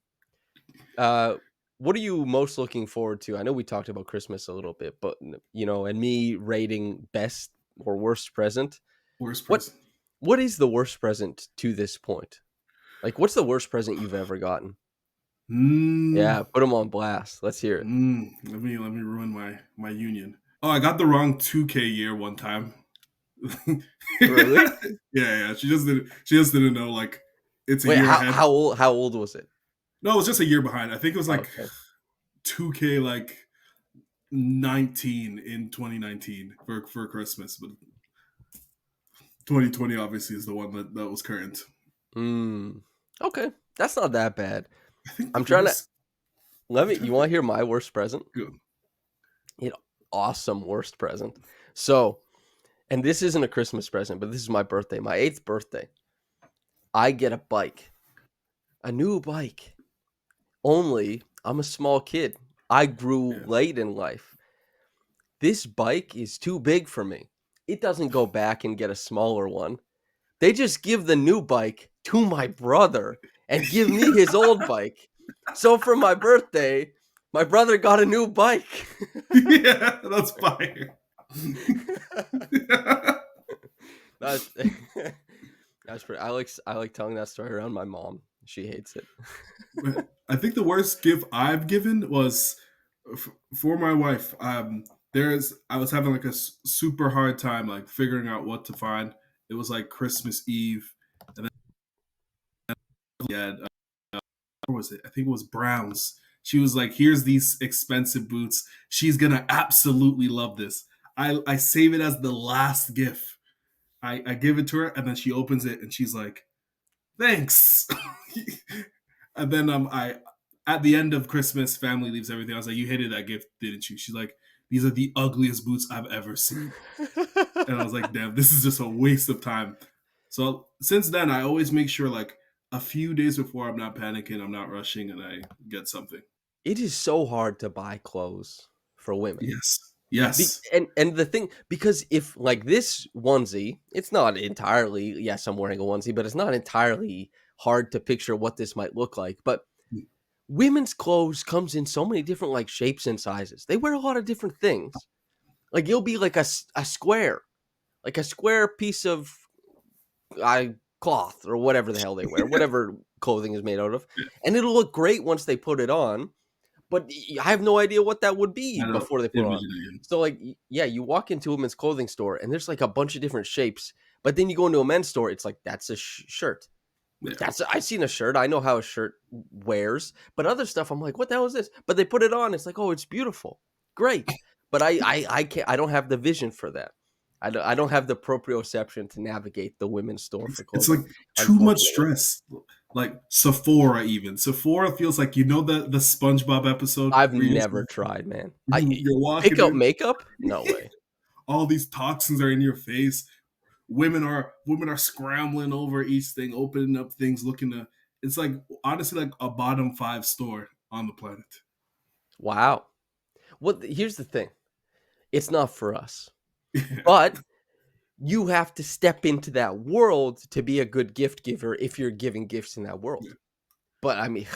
out. What are you most looking forward to? I know we talked about Christmas a little bit, but and me rating best or worst present. Worst present. What is the worst present to this point? Like, what's the worst present you've ever gotten? Yeah, put them on blast. Let's hear it. Let me ruin my union. Oh, I got the wrong 2K year one time. Really? Yeah. She just didn't know, like, it's a Wait, year ahead. How old was it? No, it was just a year behind. I think it was like 2K like 19 in 2019 for Christmas, but 2020 obviously is the one that was current. Okay, that's not that bad. I'm trying to. You want to hear my worst present? Good. Awesome worst present. So, and this isn't a Christmas present, but this is my birthday, my 8th birthday. I get a bike, a new bike. Only I'm a small kid. I grew late in life. This bike is too big for me. It doesn't go back and get a smaller one. They just give the new bike to my brother and give me his old bike. So for my birthday, my brother got a new bike. Yeah, that's fire. That's pretty. I like telling that story around my mom. She hates it. I think the worst gift I've given was for my wife. I was having like a super hard time like figuring out what to find. It was like Christmas Eve, and then what was it? I think it was Browns. She was like, "Here's these expensive boots. She's gonna absolutely love this." I save it as the last gift. I give it to her, and then she opens it, and she's like, "Thanks." And then I at the end of Christmas, family leaves everything. I was like, "You hated that gift, didn't you?" She's like, "These are the ugliest boots I've ever seen." And I was like, "Damn, this is just a waste of time." So since then, I always make sure like a few days before, I'm not panicking, I'm not rushing, and I get something. It is so hard to buy clothes for women. Yes. And the thing, because if like this onesie, it's not entirely, yes, I'm wearing a onesie, but it's not entirely hard to picture what this might look like. But women's clothes comes in so many different like shapes and sizes. They wear a lot of different things. Like you'll be like a square piece of cloth or whatever the hell they wear, whatever clothing is made out of, Yeah, and it'll look great once they put it on. But I have no idea what that would be I don't before they put it on. envision it again. So like, yeah, you walk into a men's clothing store and there's like a bunch of different shapes, but then you go into a men's store, it's like that's a shirt. Yeah, That's I've seen a shirt. I know how a shirt wears, but other stuff I'm like, what the hell is this? But they put it on. It's like, oh, it's beautiful, great. But I can't. I don't have the vision for that. I don't have the proprioception to navigate the women's store for it's like clothing. too much Unfortunately, stress. Like Sephora, even Sephora feels like the SpongeBob episode I've where never tried, man. you're Pick walking out in, makeup? No way. all these toxins are in your face. Women are scrambling over each thing, opening up things, looking to. It's like honestly like a bottom 5 store on the planet. Wow. Well, here's the thing. It's not for us, but you have to step into that world to be a good gift giver if you're giving gifts in that Yeah. world. But I mean,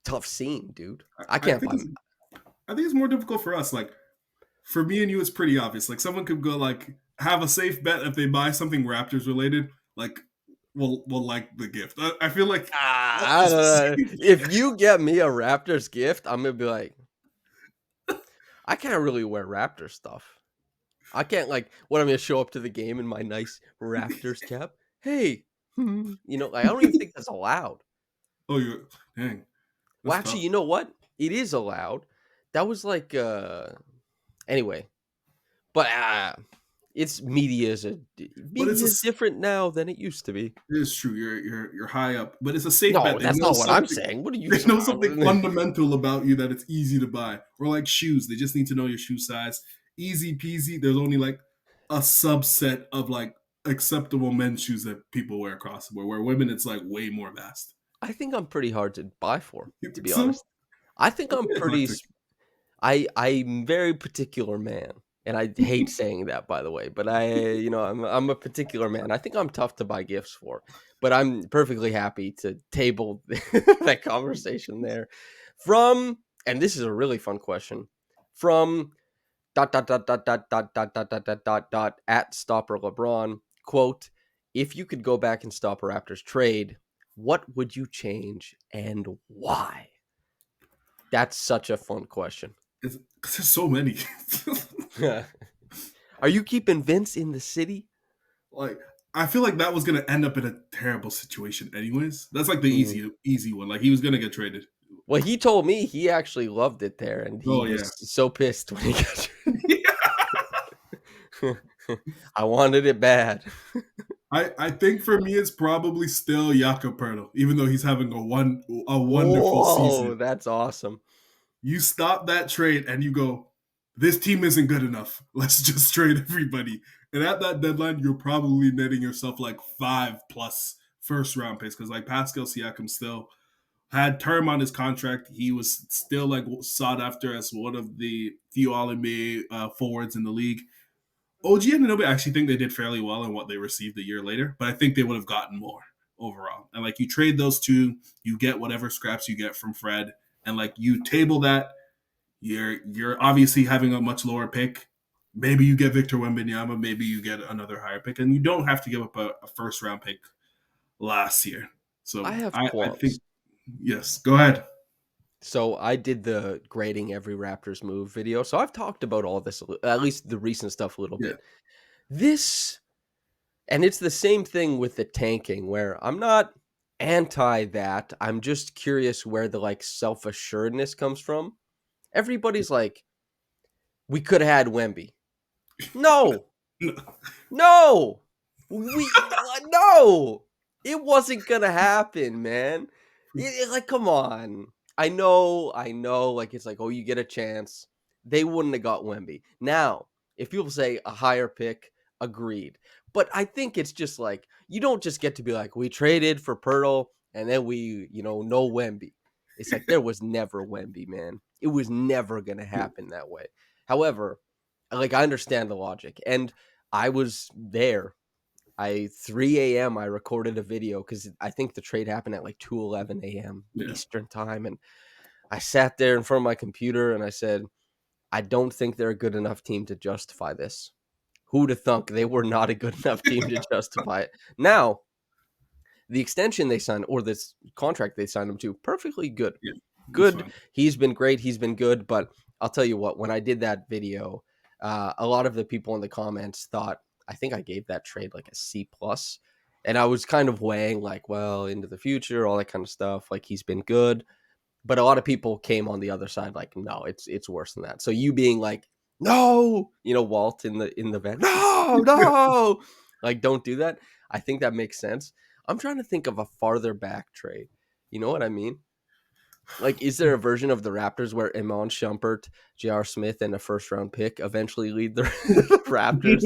tough scene, dude. I I can't think buy. it's more difficult for us. Like for me and you, it's pretty obvious. Like someone could go like have a safe bet if they buy something Raptors related. Like will like the gift. I feel like I don't know. If you get me a Raptors gift, I'm gonna be like, I can't really wear Raptor stuff. I can't like what I'm gonna show up to the game in my nice Raptors cap. Hey, I don't even think that's allowed. oh, you dang, Well, that's actually, tough. you know what? It is allowed. That was like anyway, but it's But media is different now than it used to be. it is true. You're high up, but it's a safe No, bet. They that's know not what I'm something. saying. What are you They know something talking? fundamental about you that it's easy to buy. Or like shoes, they just need to know your shoe size. Easy peasy. There's only like a subset of like acceptable men's shoes that people wear across the board. Where women, it's like way more vast. I think I'm pretty hard to buy for, You to think be so? honest. I think I'm pretty. Eclectic. I'm very particular man, and I hate saying that, by the way. But I'm a particular man. I think I'm tough to buy gifts for, but I'm perfectly happy to table that conversation there. From and this is a really fun question from dot at stopper LeBron quote. If you could go back and stop a Raptors trade, what would you change and why? That's such a fun question. Because there's so many. Are you keeping Vince in the city? Like I feel like that was gonna end up in a terrible situation anyways. That's like the Mm. easy one. Like he was gonna get traded. Well, he told me he actually loved it there, and he Oh was yeah. so pissed when he got traded. I wanted it bad. I think for me it's probably still Jakob Pertl, even though he's having a wonderful Whoa, season. that's awesome. You stop that trade and you go, this team isn't good enough. Let's just trade everybody. And at that deadline, you're probably netting yourself like 5+ first round picks because like Pascal Siakam still had term on his contract. He was still like sought after as one of the few All NBA forwards in the league. OG and Anunoby, I actually think they did fairly well in what they received a year later, but I think they would have gotten more overall. And like you trade those two, you get whatever scraps you get from Fred, and like you table that, you're obviously having a much lower pick. Maybe you get Victor Wembanyama, maybe you get another higher pick, and you don't have to give up a first round pick last year. I So have I think qualms. yes, go ahead. So I did the grading every Raptors move video. So I've talked about all this, at least the recent stuff a little Yeah, bit. This, and it's the same thing with the tanking where I'm not anti that. I'm just curious where the like self-assuredness comes from. Everybody's like, we could have had Wemby. No, no, no. It wasn't gonna happen, man. Like, come on. I know. Like, it's like, oh, you get a chance. They wouldn't have got Wemby. Now, if people say a higher pick, agreed. But I think it's just like you don't just get to be like, we traded for Pirtle and then we, no Wemby. It's like there was never Wemby, man. It was never gonna happen that way. However, like I understand the logic, and I was there. 3 a.m. I recorded a video because I think the trade happened at like 2:11 a.m. yeah. Eastern time, and I sat there in front of my computer and I said, I don't think they're a good enough team to justify this. Who'd have thunk they were not a good enough team to justify it? Now, The extension they signed or this contract they signed him to, perfectly good. Yeah, it's Good. fine. He's been great. He's been good. But I'll tell you what, when I did that video, a lot of the people in the comments thought I think I gave that trade like a C plus. And I was kind of weighing like, well, into the future, all that kind of stuff. Like he's been good. But a lot of people came on the other side like, no, it's worse than that. So you being like, no, Walt in the van, no, like don't do that. I think that makes sense. I'm trying to think of a farther back trade. You know what I mean? Like, is there a version of the Raptors where Iman Shumpert, J.R. Smith, and a first round pick eventually lead the Raptors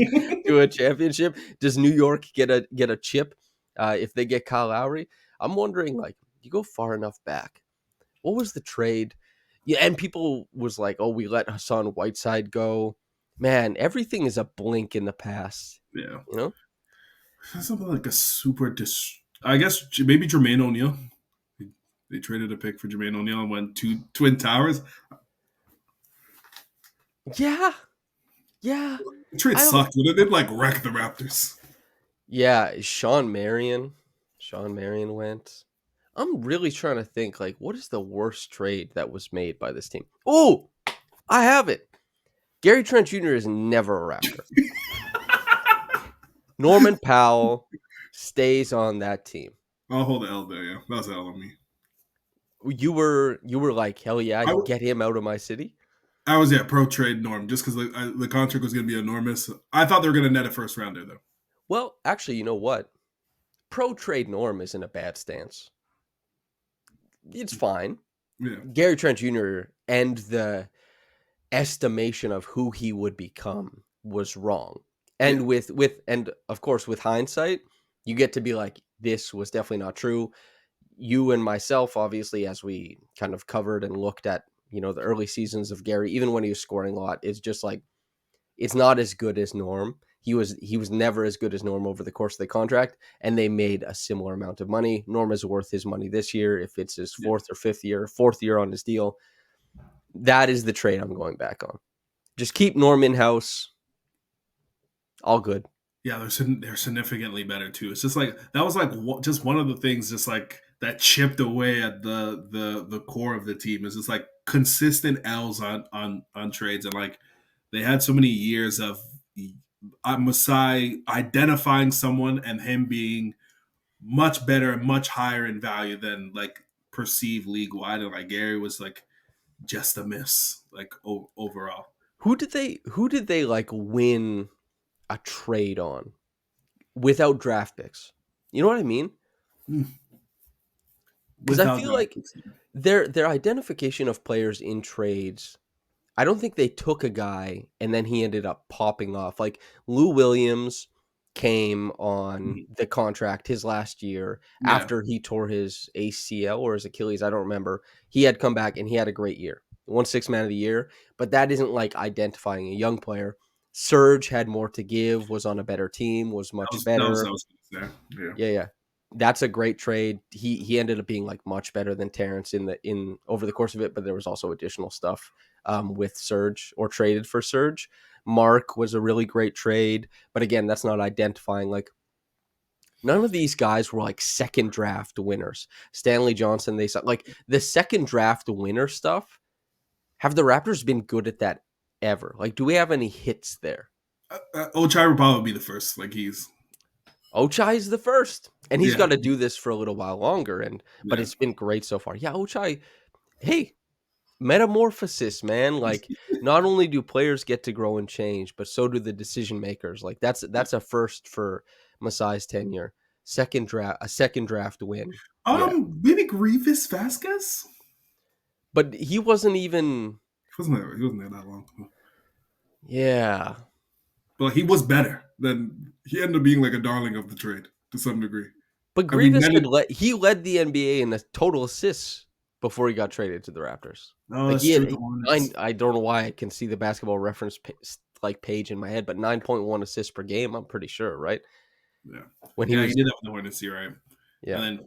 to a championship? Does New York get a chip if they get Kyle Lowry? I'm wondering, like, you go far enough back. What was the trade? Yeah, and people was like, "Oh, we let Hassan Whiteside go." Man, everything is a blink in the past. Yeah, You know? something like a super. I guess maybe Jermaine O'Neal. They traded a pick for Jermaine O'Neal and went to Twin Towers. Yeah, yeah. The trade I don't. sucked. They'd like wreck the Raptors. Yeah, Sean Marion. Sean Marion went. I'm really trying to think. Like, what is the worst trade that was made by this team? Oh, I have it. Gary Trent Jr. is never a Raptor. Norman Powell stays on that team. I'll hold the L there. Yeah, that's L on me. You were like, hell yeah, I, get him out of my city. I was pro trade norm just because the contract was going to be enormous. I thought they were going to net a first rounder though. Well, actually, you know what? Pro trade norm isn't a bad stance. It's fine. Yeah, Gary Trent Jr. and the estimation of who he would become was wrong. yeah, And and of course with hindsight, you get to be like, this was definitely not true. You and myself, obviously, as we kind of covered and looked at, the early seasons of Gary, even when he was scoring a lot, it's just like it's not as good as Norm. He was never as good as Norm over the course of the contract, and they made a similar amount of money. Norm is worth his money this year. If it's his yeah. fourth year on his deal, that is the trade I'm going back on. Just keep Norm in house. All good. Yeah, they're significantly better too. It's just like that was like just one of the things, just like that chipped away at the core of the team. Is just like consistent L's on trades, and like they had so many years of Masai identifying someone and him being much better and much higher in value than like perceived league wide. And like Gary was like just a miss, like overall. Who did they like win a trade on without draft picks? You know what I mean? Because I Without feel like graphics. their identification of players in trades, I don't think they took a guy and then he ended up popping off. Like Lou Williams came on Mhm. the contract his last year Yeah, after he tore his ACL or his Achilles. I don't remember. He had come back and he had a great year. Won six man of the year, but that isn't like identifying a young player. Serge had more to give, was on a better team, was much that was better. I was gonna say. Yeah. Yeah, yeah. That's a great trade. He ended up being like much better than Terrence in over the course of it, but there was also additional stuff with Serge or traded for Serge. Mark was a really great trade, but again, that's not identifying like none of these guys were like second draft winners. Stanley Johnson, they saw like the second draft winner stuff. Have the Raptors been good at that ever? Like, do we have any hits there? Ochai would probably be the first. Like he's Ochai is the first, and he's yeah, got to do this for a little while longer. But yeah. it's been great so far. Yeah, Ochai. Hey, metamorphosis, man. Like, not only do players get to grow and change, but so do the decision makers. Like, that's a first for Masai's tenure. A second draft win. Yeah, Maybe Grievous Vasquez. but he wasn't even. He wasn't there that long. Yeah, But like, he was better than he ended up being like a darling of the trade to some degree. but And we Grievous netted. he led the NBA in the total assists before he got traded to the Raptors. No, Like that's he had true. The nine. Hornets. I don't know why I can see the basketball reference like page in my head, but 9.1 assists per game. I'm pretty sure, right? Yeah, When he yeah, he was, did that with the Hornets. You're right. yeah, And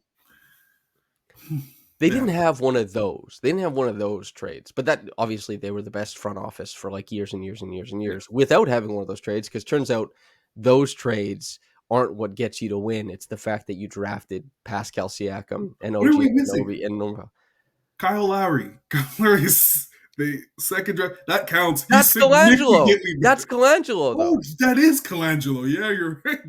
then they yeah, didn't have one of those. They didn't have one of those trades, but that obviously they were the best front office for like years and years and years and yeah, years without having one of those trades. Because turns out those trades aren't what gets you to win. It's the fact that you drafted Pascal Siakam and What are OG we missing? Anunoby and Nova. Kyle Lowry. Kyle Lowry's the second draft. That counts. He's That's Colangelo. significantly That's better. Colangelo, Oh, though. that is Colangelo. Yeah, you're right.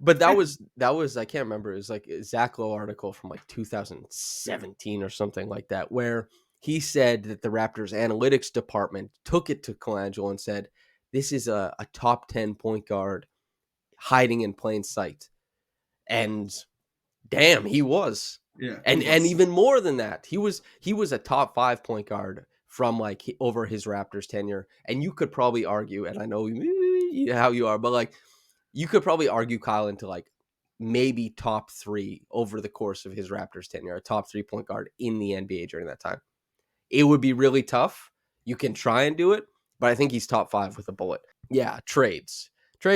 But that was I can't remember. It was like a Zach Lowe article from like Yeah. 2017 or something like that, where he said that the Raptors analytics department took it to Colangelo and said, "This is a top 10 point guard hiding in plain sight." And damn, he was. Yeah, he And was. even more than that, he was a top 5 point guard from like over his Raptors tenure. And you could probably argue, and I know how you are, but like you could probably argue Kyle into like maybe top 3 over the course of his Raptors tenure, a top 3 point guard in the NBA during that time. It would be really tough. You can try and do it, but I think he's top 5 with a bullet. Yeah, trades. From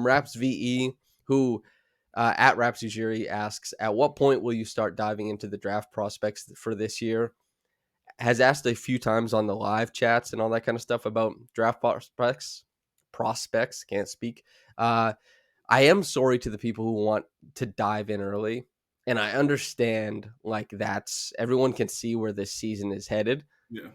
Raps VE, who at Raps Ujiri asks, at what point will you start diving into the draft prospects for this year? Has asked a few times on the live chats and all that kind of stuff about draft prospects. Prospects, can't speak. I am sorry to the people who want to dive in early. And I understand like that's everyone can see where this season is headed. Yeah.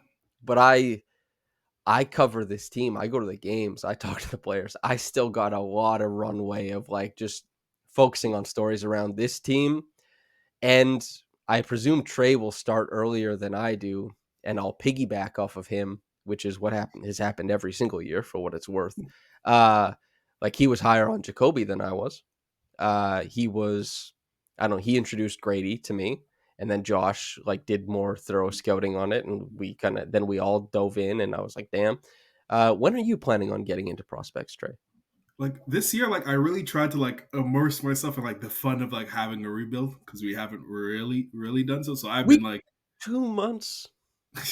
But I cover this team. I go to the games. I talk to the players. I still got a lot of runway of like just focusing on stories around this team. And I presume Tre will start earlier than I do, and I'll piggyback off of him, which is what has happened every single year for what it's worth. Uh, like he was higher on Jacoby than I was. He was, I don't know, he introduced Grady to me, and then Josh like did more thorough scouting on it, and then we all dove in, and I was like, damn. When are you planning on getting into prospects, Tre? Like this year, like I really tried to like immerse myself in like the fun of like having a rebuild because we haven't really done so. So I've We been like 2 months. yeah,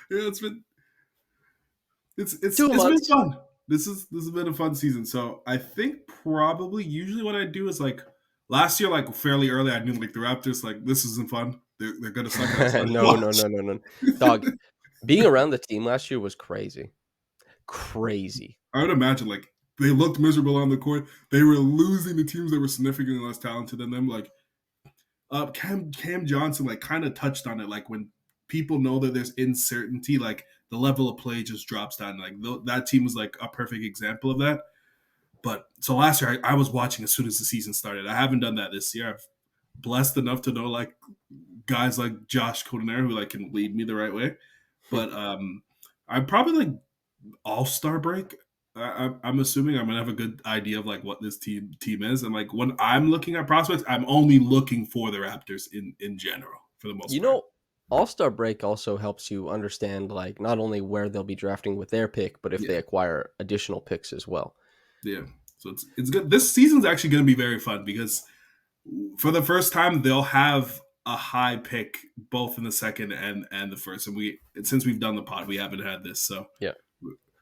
it's been Two it's been months. fun. This has been a fun season. So I think probably usually what I do is like last year, like fairly early, I knew like the Raptors, like this isn't fun. They're gonna suck and I started to No, no, watch. no, no, no. Dog, being around the team last year was crazy. Crazy. I would imagine like they looked miserable on the court. They were losing the teams that were significantly less talented than them. Like Cam Johnson like kind of touched on it. Like when people know that there's uncertainty, like the level of play just drops down. Like that team was like a perfect example of that. But so last year I was watching as soon as the season started. I haven't done that this year. I've blessed enough to know like guys like Josh Codenare who like can lead me the right way. But I'm probably like all-star break. I'm assuming I'm gonna have a good idea of like what this team is, and like when I'm looking at prospects, I'm only looking for the Raptors in general for the most You part. know, All-Star break also helps you understand like not only where they'll be drafting with their pick, but if they Yeah, acquire additional picks as well. yeah. So it's good. This season's actually gonna be very fun because for the first time they'll have a high pick both in the second and the first, and we since we've done the pod, we haven't had this, so Yeah.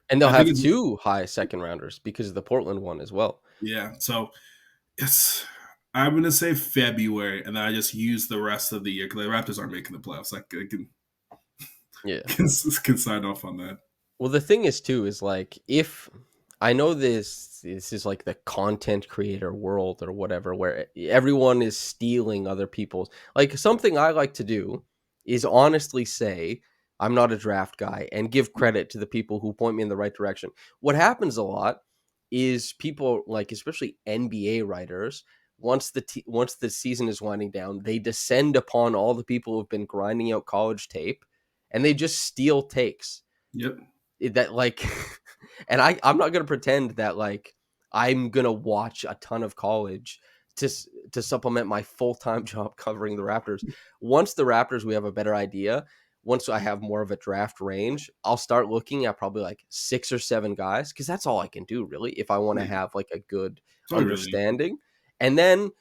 And they'll I think have it's 2 high second rounders because of the Portland one as well. yeah. So it's I'm gonna say February, and then I just use the rest of the year because the Raptors aren't making the playoffs. Like I can, Yeah. can sign off on that. Well, the thing is too is like if I know this is like the content creator world or whatever where everyone is stealing other people's like something I like to do is honestly say I'm not a draft guy and give credit to the people who point me in the right direction. What happens a lot is people like especially NBA writers once the season is winding down, they descend upon all the people who've been grinding out college tape and they just steal takes Yep. that like and I'm not gonna pretend that like I'm gonna watch a ton of college to supplement my full-time job covering the Raptors. Once the Raptors we have a better idea, once I have more of a draft range, I'll start looking at probably like 6 or 7 guys because that's all I can do really if I want to Yeah. have like a good That's all we really need. understanding. And then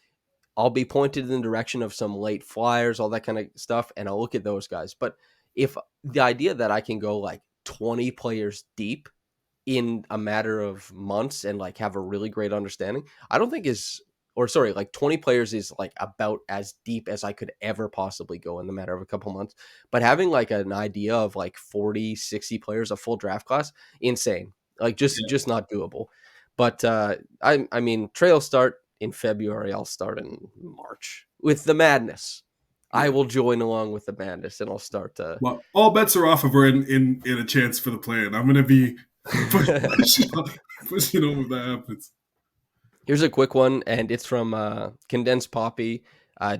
I'll be pointed in the direction of some late flyers, all that kind of stuff, and I'll look at those guys. But if the idea that I can go like 20 players deep in a matter of months and like have a really great understanding, I don't think is or sorry, like 20 players is like about as deep as I could ever possibly go in the matter of a couple months. But having like an idea of like 40, 60 players, a full draft class, insane. Like Yeah, just not doable. But I mean, Trey will start in February. I'll start in March with the madness. I yeah. will join along with the madness, and I'll start. Well, all bets are off if we're in a chance for the play, and I'm gonna be pushing on if that happens. Here's a quick one, and it's from Condensed Poppy.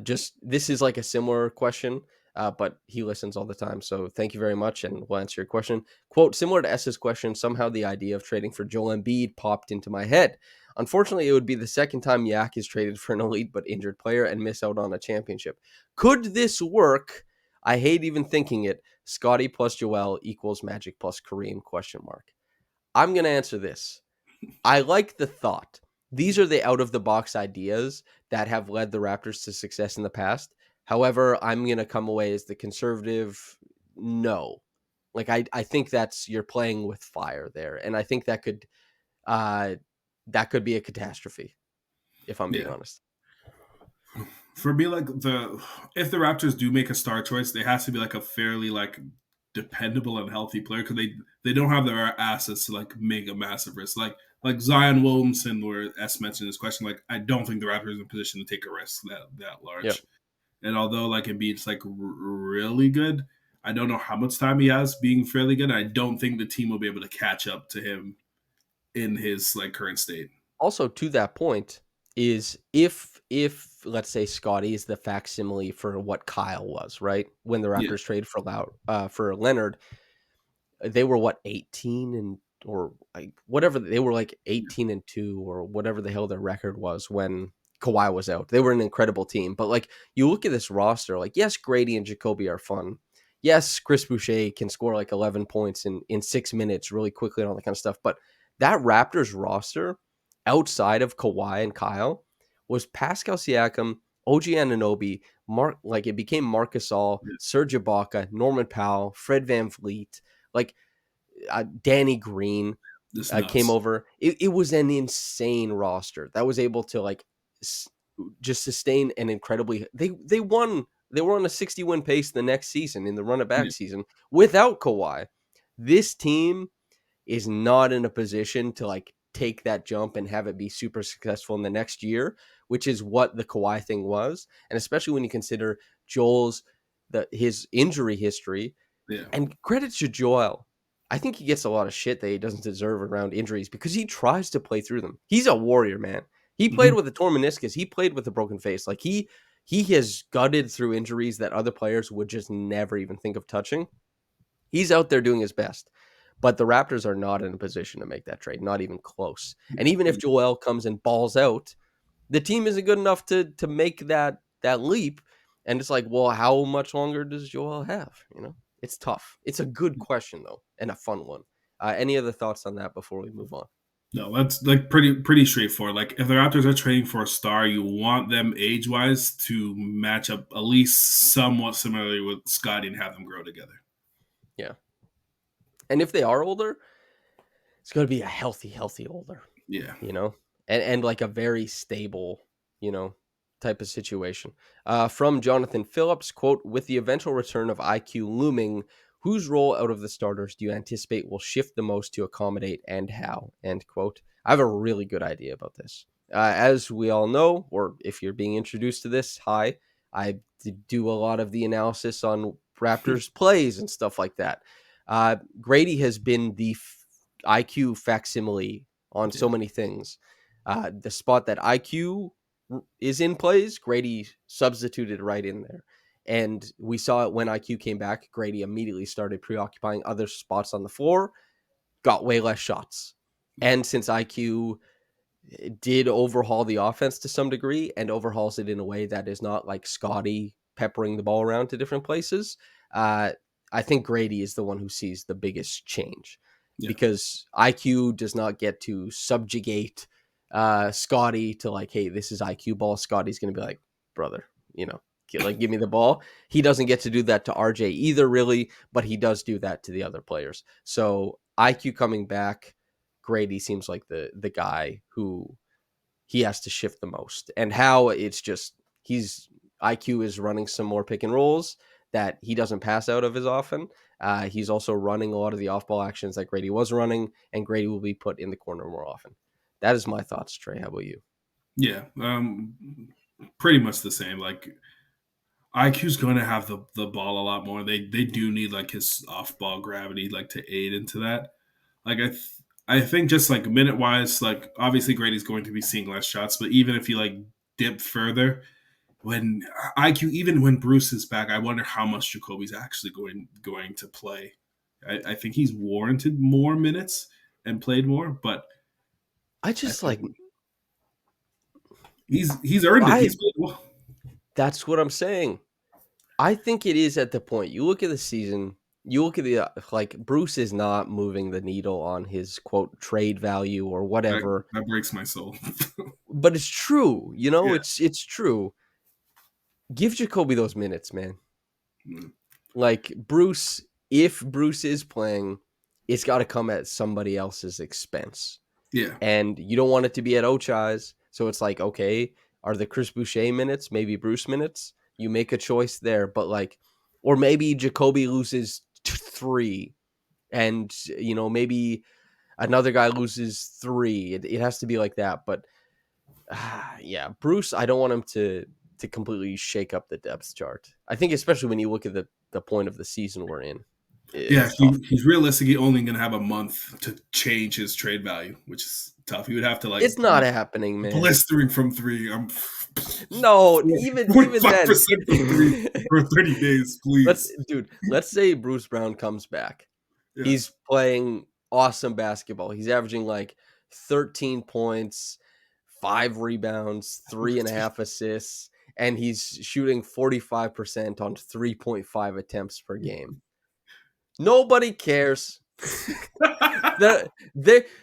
Just this is like a similar question, but he listens all the time. So thank you very much, and we'll answer your question. Quote, similar to S's question, somehow the idea of trading for Joel Embiid popped into my head. Unfortunately, it would be the second time Yak is traded for an elite but injured player and miss out on a championship. Could this work? I hate even thinking it. Scottie plus Joel equals Magic plus Kareem? Question mark. I'm gonna answer this. I like the thought. These are the out of the box ideas that have led the Raptors to success in the past. However, I'm going to come away as the conservative. No. Like I think that's you're playing with fire there, and I think uh that could be a catastrophe if I'm being Yeah. honest. For me, like if the Raptors do make a star choice, they has to be like a fairly like dependable and healthy player because they don't have their assets to like make a massive risk. Like Zion Williamson, where S mentioned this question, like I don't think the Raptors are in a position to take a risk that Yeah. large. And although like Embiid's like really good, I don't know how much time he has being fairly good. I don't think the team will be able to catch up to him in his like current state. Also, to that point, is if let's say Scotty is the facsimile for what Kyle was, right? When the Yeah, Raptors traded for Leonard, they were what 18 and or like whatever they were like yeah, 18-2 or whatever the hell their record was when Kawhi was out. They were an incredible team, but like you look at this roster, like yes, Grady and Jacoby are fun. Yes, Chris Boucher can score like 11 points in 6 minutes really quickly and all that kind of stuff. But that Raptors roster, outside of Kawhi and Kyle, was Pascal Siakam, OG Anunoby, Mark. Like it became Marcus All, yeah. Serge Ibaka, Norman Powell, Fred Van Vliet. Like Danny Green Just came nuts. over. It was an insane roster that was able to like s- just sustain an incredibly. They won. They were on a 60-win pace the next season in the run it back Yeah, season without Kawhi. This team is not in a position to like take that jump and have it be super successful in the next year, which is what the Kawhi thing was, and especially when you consider Joel's his injury history yeah. and credit to Joel. I think he gets a lot of shit that he doesn't deserve around injuries because he tries to play through them. He's a warrior, man. He played Mm-hmm. with a torn meniscus. He played with a broken face. Like he has gutted through injuries that other players would just never even think of touching. He's out there doing his best. But the Raptors are not in a position to make that trade, not even close. And even if Yeah. Joel comes and balls out, the team isn't good enough to make that leap. And it's like, well, how much longer does Joel have? It's tough. It's a good question though, and a fun one. Any other thoughts on that before we move on? No, that's like pretty straightforward. Like if the Raptors are trading for a star, you want them age wise to match up at least somewhat similarly with Scotty and have them grow together. Yeah. And if they are older, it's going to be a healthy older. Yeah, you know, and like a very stable, you know, type of situation. From Jonathan Phillips, quote, with the eventual return of IQ looming, whose role out of the starters do you anticipate will shift the most to accommodate and how? End quote. I have a really good idea about this. As we all know, or if you're being introduced to this, hi, I do a lot of the analysis on Raptors plays and stuff like that. Grady has been the IQ facsimile on yeah, so many things. The spot that IQ is in plays, Grady substituted right in there. And we saw it when IQ came back. Grady immediately started preoccupying other spots on the floor, got way less shots. yeah, And since IQ did overhaul the offense to some degree and overhauls it in a way that is not like Scotty peppering the ball around to different places, uh, I think Grady is the one who sees the biggest change yeah. because IQ does not get to subjugate Scotty to like, hey, this is IQ ball. Scotty's going to be like, brother, like give me the ball. He doesn't get to do that to RJ either, really, but he does do that to the other players. So IQ coming back, Grady seems like the guy who he has to shift the most. And how it's just he's IQ is running some more pick and rolls that he doesn't pass out of as often. He's also running a lot of the off-ball actions that Grady was running, and Grady will be put in the corner more often. That is my thoughts, Trey. How about you? Yeah, pretty much the same. Like IQ's going to have the ball a lot more. They do need like his off ball gravity like to aid into that. Like I think just like minute wise, like obviously Grady's going to be seeing less shots, but even if he like dipped further, when IQ even when Bruce is back, I wonder how much Jacoby's actually going to play. I think he's warranted more minutes and played more, but I I just like think he's earned it. I He's played well. that's what I'm saying. I think it is at the point. You look at the season, you look at the like Bruce is not moving the needle on his quote trade value or That, whatever. that breaks my soul. But it's true, Yeah. it's true. Give Jacoby those minutes, man. Mm. Like Bruce, if Bruce is playing, it's got to come at somebody else's expense. Yeah. And you don't want it to be at Ochai's. So it's like, okay, are the Chris Boucher minutes, maybe Bruce minutes? You make a choice there, but like, or maybe Jacoby loses 3 and, maybe another guy loses 3. It has to be like that. But yeah, Bruce, I don't want him to completely shake up the depth chart. I think especially when you look at the point of the season we're in, Yeah, it's tough. he's realistically only going to have a month to change his trade value, which is tough. He would have to like It's not be happening, man. blistering from three. I'm No, even 45% from three then. for 30 days, please. Let's say Bruce Brown comes back. Yeah. He's playing awesome basketball. He's averaging like 13 points, 5 rebounds, 3.5 assists, and he's shooting 45% on 3.5 attempts per game. Nobody cares.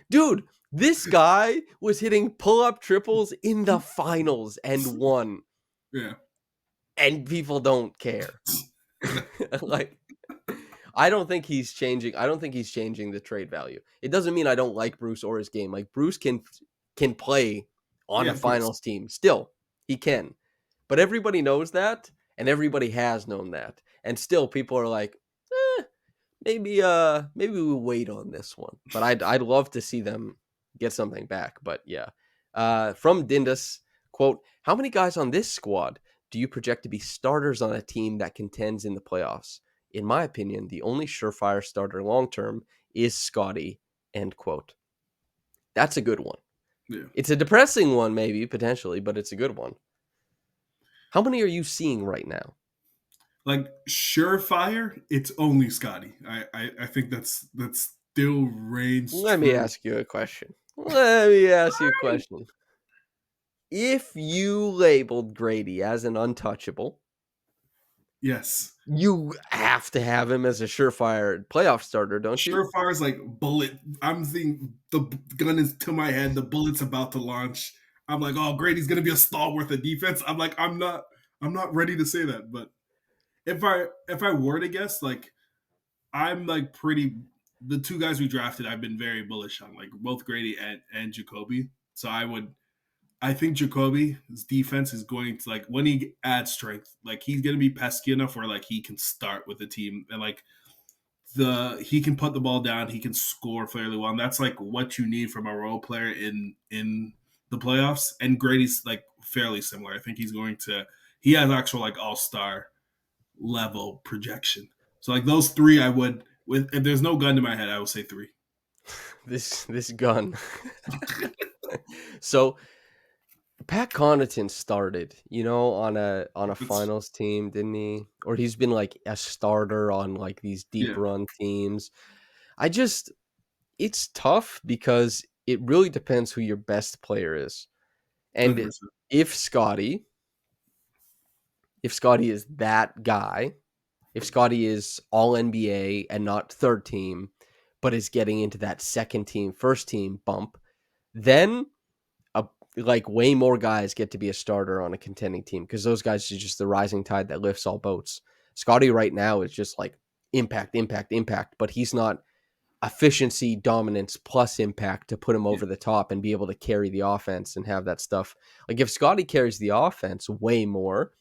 Dude, this guy was hitting pull-up triples in the finals and won, Yeah. and people don't care. Like, I don't think he's changing. I don't think he's changing the trade value. It doesn't mean I don't like Bruce or his game. Like Bruce can play on Yeah, a of course. finals team. Still, he can. But everybody knows that, and everybody has known that. And still people are like, maybe we'll wait on this one. But I'd love to see them get something back. But yeah. From Dindus, quote, how many guys on this squad do you project to be starters on a team that contends in the playoffs? In my opinion, the only surefire starter long term is Scottie, end quote. That's a good one. Yeah. It's a depressing one, maybe, potentially, but it's a good one. How many are you seeing right now? Like surefire, it's only Scottie. I think that's still reigns Let me true. ask you a question. If you labeled Grady as an untouchable, Yes. you have to have him as a surefire playoff starter, don't you? Surefire is like bullet. I'm thinking the gun is to my head. The bullet's about to launch. I'm like, oh, Grady's gonna be a stalwart of defense. I'm like, I'm not ready to say that. But if I were to guess, like, I'm like pretty. The two guys we drafted, I've been very bullish on, like both Grady and Jacoby. So I think Jacoby's defense is going to, like, when he adds strength, like he's gonna be pesky enough where like he can start with the team and like he can put the ball down, he can score fairly well, and that's like what you need from a role player in the playoffs. And Grady's like fairly similar. I think he has actual like all-star level projection. So like those three, I would, with if there's no gun to my head, I would say three. This gun. So Pat Connaughton started, on a It's finals team, didn't he? Or he's been like a starter on like these deep yeah, run teams. It's tough because it really depends who your best player is. And 100%. if Scottie, if Scottie is that guy, if Scottie is all NBA and not third team, but is getting into that second team, first team bump, then like way more guys get to be a starter on a contending team because those guys are just the rising tide that lifts all boats. Scottie right now is just like impact, impact, impact, but he's not efficiency, dominance plus impact to put him Yeah, over the top and be able to carry the offense and have that stuff. Like if Scottie carries the offense way more,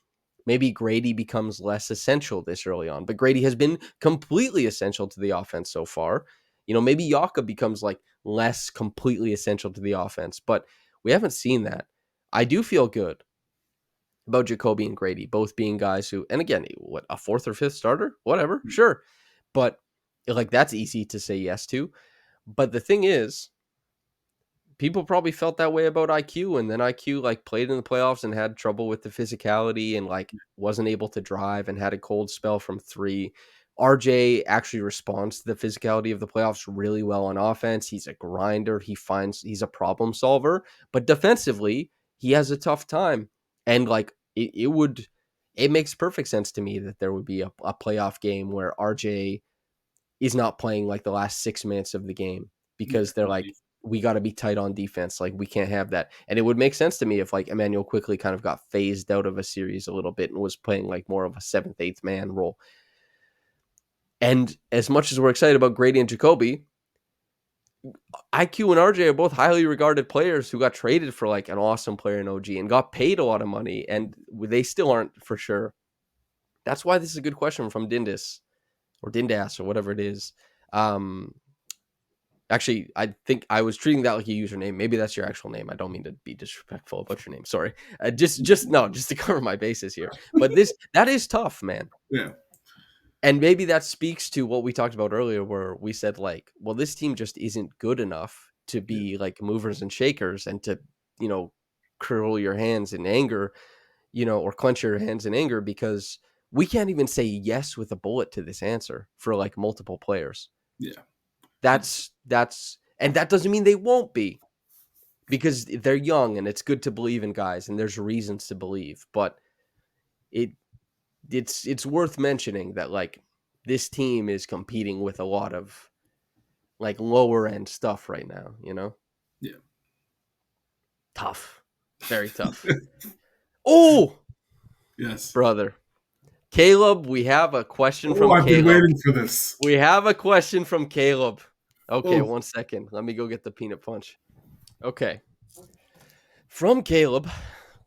Maybe Grady becomes less essential this early on, but Grady has been completely essential to the offense so far. Maybe Yaka becomes like less completely essential to the offense, but we haven't seen that. I do feel good about Jacoby and Grady, both being guys who, and again, what, a fourth or fifth starter, whatever, sure. But like, that's easy to say yes to. But the thing is, people probably felt that way about IQ, and then IQ like played in the playoffs and had trouble with the physicality and like wasn't able to drive and had a cold spell from three. RJ actually responds to the physicality of the playoffs really well on offense. He's a grinder. He's a problem solver, but defensively, he has a tough time. And like it makes perfect sense to me that there would be a playoff game where RJ is not playing like the last 6 minutes of the game because they're like, we got to be tight on defense. Like, we can't have that. And it would make sense to me if like Emmanuel quickly kind of got phased out of a series a little bit and was playing like more of a seventh, eighth man role. And as much as we're excited about Grady and Jacoby, IQ and RJ are both highly regarded players who got traded for like an awesome player in OG and got paid a lot of money, and they still aren't for sure. That's why this is a good question from Dindis or Dindas or whatever it is. Actually, I think I was treating that like a username. Maybe that's your actual name. I don't mean to be disrespectful about your name. Sorry. Just to cover my bases here. But that is tough, man. Yeah. And maybe that speaks to what we talked about earlier, where we said like, well, this team just isn't good enough to be like movers and shakers and to, curl your hands in anger, or clench your hands in anger, because we can't even say yes with a bullet to this answer for like multiple players. Yeah. And that doesn't mean they won't be, because they're young and it's good to believe in guys and there's reasons to believe, but it's worth mentioning that like this team is competing with a lot of like lower end stuff right now, Yeah. Tough. Very tough. Oh, Yes. brother. Caleb, we have a question Oh, from I've been Caleb. waiting for this. We have a question from Caleb. Okay, Oh. 1 second. Let me go get the peanut punch. Okay. From Caleb,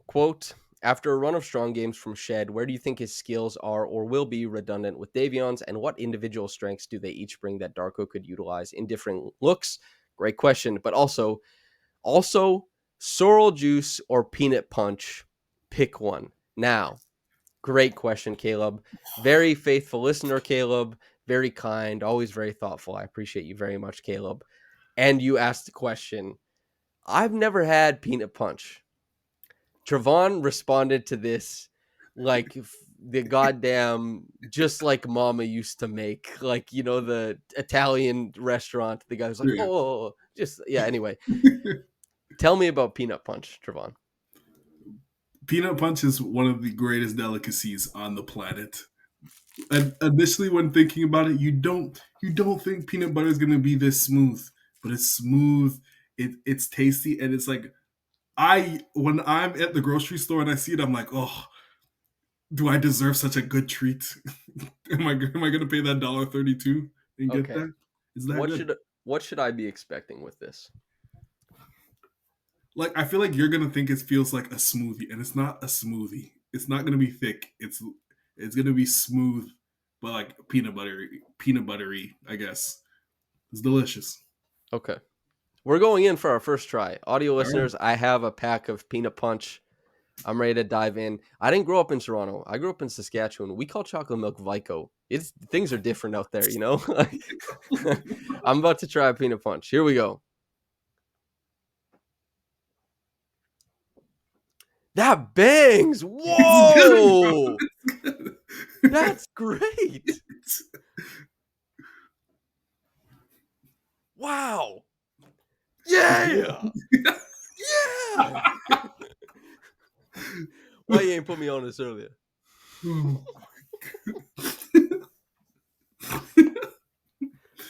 quote, after a run of strong games from Shead, where do you think his skills are or will be redundant with Davion's, and what individual strengths do they each bring that Darko could utilize in different looks? Great question. But also, sorrel juice or peanut punch? Pick one. Now, great question, Caleb. Very faithful listener, Caleb. Very kind, always very thoughtful. I appreciate you very much, Caleb. And you asked the question. I've never had peanut punch. Trevon responded to this like the goddamn, just like mama used to make, like, the Italian restaurant. The guy was like, Yeah. oh, just, yeah. Anyway, tell me about peanut punch, Trevon. Peanut punch is one of the greatest delicacies on the planet. And initially, when thinking about it, you don't think peanut butter is gonna be this smooth, but it's smooth. It's tasty, and it's like when I'm at the grocery store and I see it, I'm like, oh, do I deserve such a good treat? am I gonna pay that $1.32 and get Okay. that? Is that What good? should I be expecting with this? Like, I feel like you're gonna think it feels like a smoothie, and it's not a smoothie. It's not gonna be thick. It's gonna be smooth, but like peanut buttery. I guess it's delicious. Okay. We're going in for our first try. Audio All right. listeners, I have a pack of peanut punch. I'm ready to dive in. I didn't grow up in Toronto. I grew up in Saskatchewan. We call chocolate milk Vico. Things are different out there, I'm about to try a peanut punch. Here we go. That bangs. Whoa. That's great. Wow. Yeah. Yeah. Why you ain't put me on this earlier?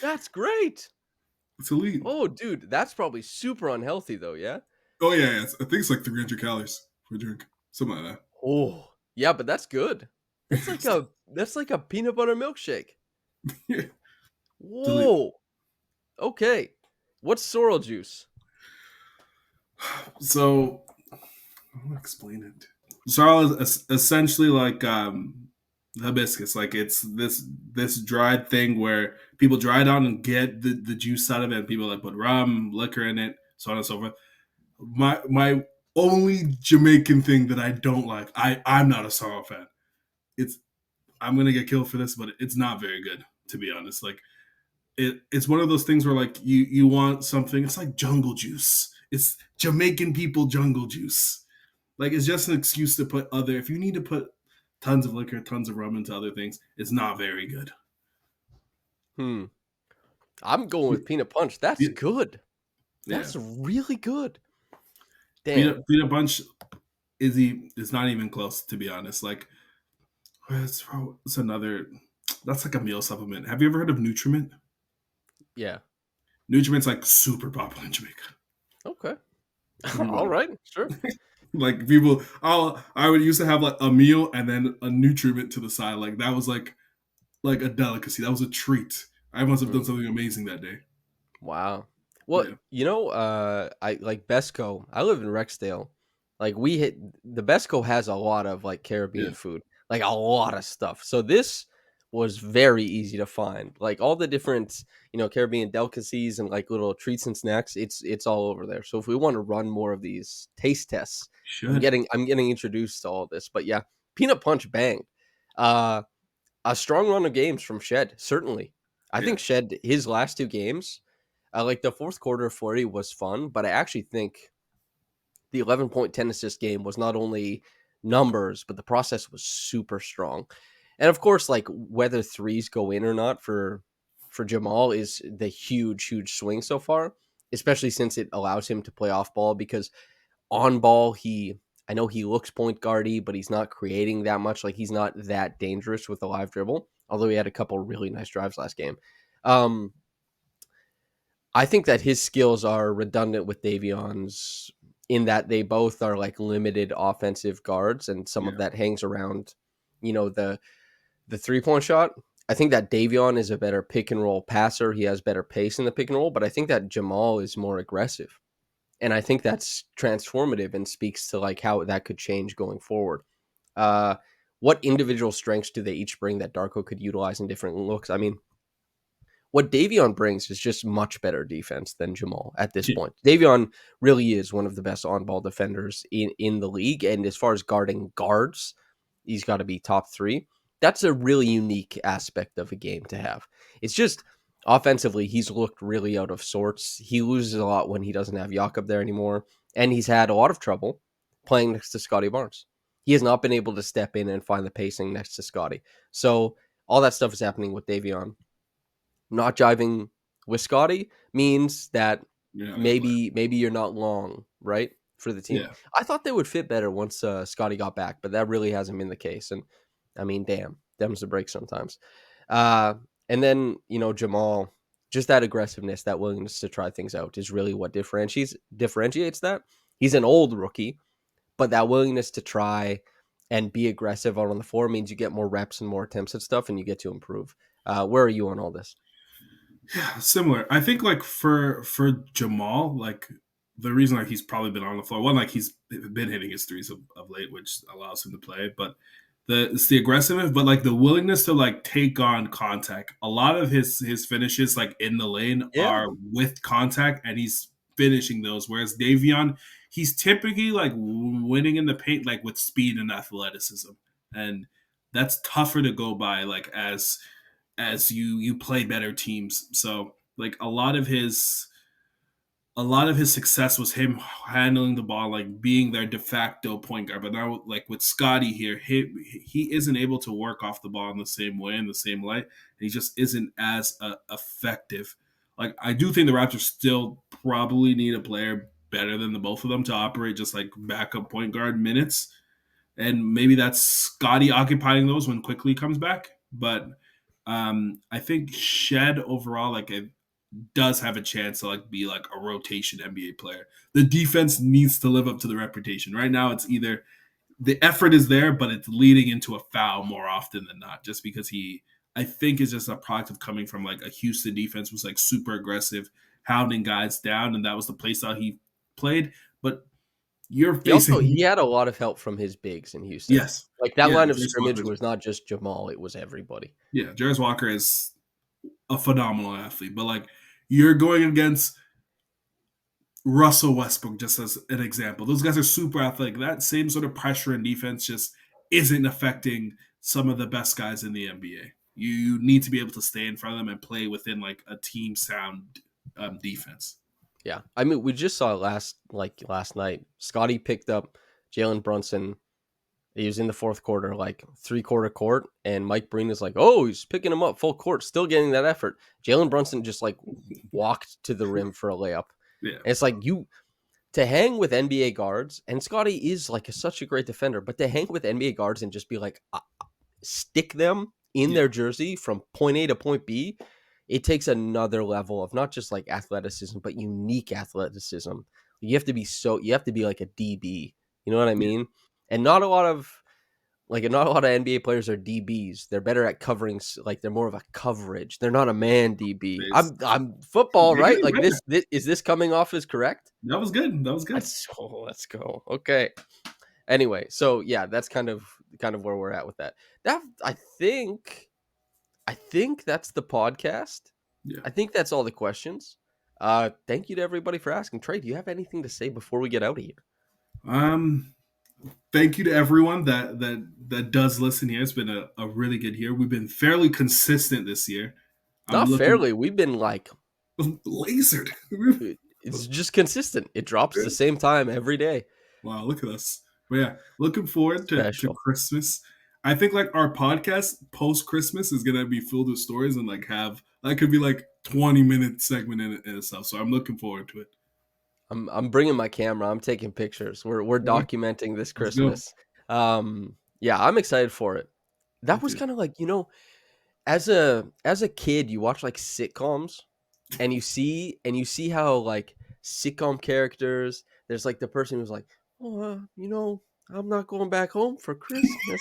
That's great. It's elite. Oh, dude, that's probably super unhealthy though, yeah? Oh yeah, I think it's like 300 calories for a drink, something like Oh. Yeah, but that's good. That's like that. a peanut butter milkshake. Yeah, it's elite. Whoa. Okay. What's sorrel juice? So, how do I explain it? Sorrel is essentially like hibiscus. Like it's this dried thing where people dry it out and get the juice out of it. And people like put rum, liquor in it, so on and so forth. My only Jamaican thing that I don't like, I'm not a Sorrel fan. It's I'm gonna get killed for this, but it's not very good, to be honest. Like it's one of those things where like you want something. It's like jungle juice. It's Jamaican people jungle juice. Like it's just an excuse to put other. If you need to put tons of liquor, tons of rum into other things, it's not very good. Hmm. I'm going with peanut punch. That's good. Yeah, That's really good. Damn. peanut punch is not even close, to be honest. Like it's another. That's like a meal supplement. Have you ever heard of Nutriment? Yeah. Nutriment's like super popular in Jamaica. Okay. All Everyone right. Sure. like people, I would used to have like a meal and then a Nutriment to the side. Like that was like a delicacy. That was a treat. I must have done Mm. something amazing that day. Wow. Well, Yeah, I like Besco. I live in Rexdale. Like we hit the Besco has a lot of like yeah, Caribbean food, like a lot of stuff. So this was very easy to find. Like all the different, Caribbean delicacies and like little treats and snacks, it's all over there. So if we want to run more of these taste tests, should. I'm getting introduced to all this. But yeah, peanut punch bang. Uh a strong run of games from Shed, certainly. I Yeah, think Shed his last two games like the fourth quarter of 40 was fun, but I actually think the 11-point 10 assist game was not only numbers, but the process was super strong. And of course, like whether threes go in or not for Jamal is the huge swing so far, especially since it allows him to play off ball because on ball I know he looks point guardy, but he's not creating that much. Like he's not that dangerous with a live dribble, although he had a couple really nice drives last game. Um, I think that his skills are redundant with Davion's in that they both are like limited offensive guards, and some of yeah, that hangs around, the 3-point shot. I think that Davion is a better pick and roll passer. He has better pace in the pick and roll, but I think that Jamal is more aggressive. And I think that's transformative and speaks to like how that could change going forward. Uh, what individual strengths do they each bring that Darko could utilize in different looks? I mean, what Davion brings is just much better defense than Jamal at this yeah, point. Davion really is one of the best on-ball defenders in the league, and as far as guarding guards, he's got to be top 3. That's a really unique aspect of a game to have. It's just offensively, he's looked really out of sorts. He loses a lot when he doesn't have Jakob there anymore, and he's had a lot of trouble playing next to Scottie Barnes. He has not been able to step in and find the pacing next to Scottie. So all that stuff is happening with Davion. Not jiving with Scottie means that you're not gonna play. maybe you're not long, right? For the team. Yeah, I thought they would fit better once Scottie got back, but that really hasn't been the case. And I mean, damn, them's the break sometimes. Uh, and then, Jamal, just that aggressiveness, that willingness to try things out is really what differentiates that. He's an old rookie, but that willingness to try and be aggressive out on the floor means you get more reps and more attempts at stuff and you get to improve. Where are you on all this? yeah, similar. I think like for Jamal, like the reason like he's probably been on the floor, one like he's been hitting his threes of late, which allows him to play, but it's the aggressiveness, but like the willingness to like take on contact. A lot of his finishes like in the lane Yeah. are with contact, and he's finishing those. Whereas Davion, he's typically like winning in the paint like with speed and athleticism, and that's tougher to go by like as you play better teams. So like a lot of his success was him handling the ball, like being their de facto point guard. But now, like with Scottie here, he isn't able to work off the ball in the same way, in the same light. He just isn't as effective. Like I do think the Raptors still probably need a player better than the both of them to operate just like backup point guard minutes, and maybe that's Scottie occupying those when quickly comes back. But I think Shed overall, like it does have a chance to like be like a rotation NBA player. The defense needs to live up to the reputation. Right now, it's either the effort is there, but it's leading into a foul more often than not, just because I think, is just a product of coming from like a Houston defense was like super aggressive, hounding guys down, and that was the play style he played. But You're He facing had a lot of help from his bigs in Houston. yes, Like that yeah. line of Jarace scrimmage Walker, was not just Jamal, it was everybody. yeah, Jarace Walker is a phenomenal athlete, but like you're going against Russell Westbrook, just as an example. Those guys are super athletic. That same sort of pressure and defense just isn't affecting some of the best guys in the NBA. You need to be able to stay in front of them and play within like a team sound defense. Yeah. I mean, we just saw last night. Scottie picked up Jalen Brunson. He was in the fourth quarter, like 3-quarter court, and Mike Breen is like, "Oh, he's picking him up full court, still getting that effort." Jalen Brunson just like walked to the rim for a layup. Yeah, And it's like you to hang with NBA guards, and Scottie is like such a great defender, but to hang with NBA guards and just be like, stick them in yeah, their jersey from point A to point B, it takes another level of not just like athleticism, but unique athleticism. You have to be like a DB. You know what I yeah. mean? And not a lot of NBA players are DBs. They're better at covering. Like they're more of a coverage. They're not a man DB. It's, I'm football, you're right? getting Like better. this is this coming off as correct? That was good. That was good. Let's go. Okay. Anyway, so yeah, that's kind of where we're at with that. That I think that's the podcast. Yeah. I think that's all the questions. Thank you to everybody for asking. Trey, do you have anything to say before we get out of here? Um. Thank you to everyone that does listen here. It's been a really good year. We've been fairly consistent this year. I'm Not looking fairly. We've been like lasered. it's just consistent. It drops the same time every day. Wow, look at us. But yeah, looking forward to Special. Christmas. I think like our podcast post Christmas is gonna be filled with stories and like have that could be like 20-minute segment in itself. So I'm looking forward to it. I'm bringing my camera. I'm taking pictures. We're Okay, documenting this let's go. Christmas. Yeah, I'm excited for it. Me That was too. kind of like, as a kid, you watch like sitcoms and you see how like sitcom characters, there's like the person who's like, "Oh, I'm not going back home for Christmas."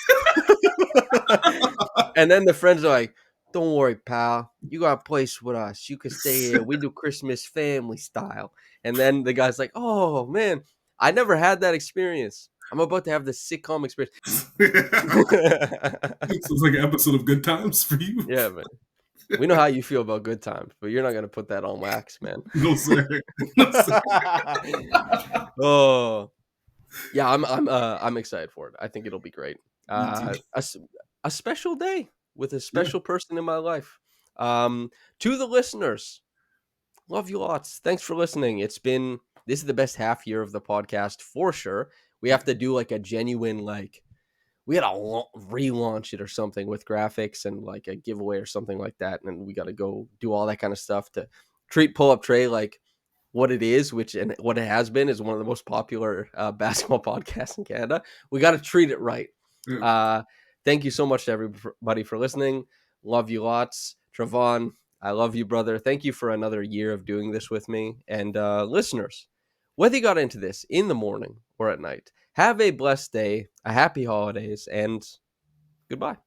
And then the friends are like, "Don't worry, pal. You got a place with us. You can stay here. We do Christmas family style." And then the guy's like, "Oh man, I never had that experience. I'm about to have the sitcom experience." So it's like an episode of Good Times for you. Yeah, man. We know how you feel about good times, but you're not gonna put that on wax, man. No sir. No sir. Oh, yeah, I'm excited for it. I think it'll be great. Me too. A special day with a Yeah. special person in my life. To the listeners, love you lots. Thanks for listening. This is the best half year of the podcast for sure. We have to do like a genuine we gotta relaunch it or something with graphics and like a giveaway or something like that, and we got to go do all that kind of stuff to treat Pull Up Tre like what it is, which and what it has been is one of the most popular basketball podcasts in Canada. We got to treat it right. Yeah. Thank you so much to everybody for listening. Love you lots, Trevon. I love you, brother. Thank you for another year of doing this with me, and listeners, whether you got into this in the morning or at night, have a blessed day, a happy holidays, and goodbye.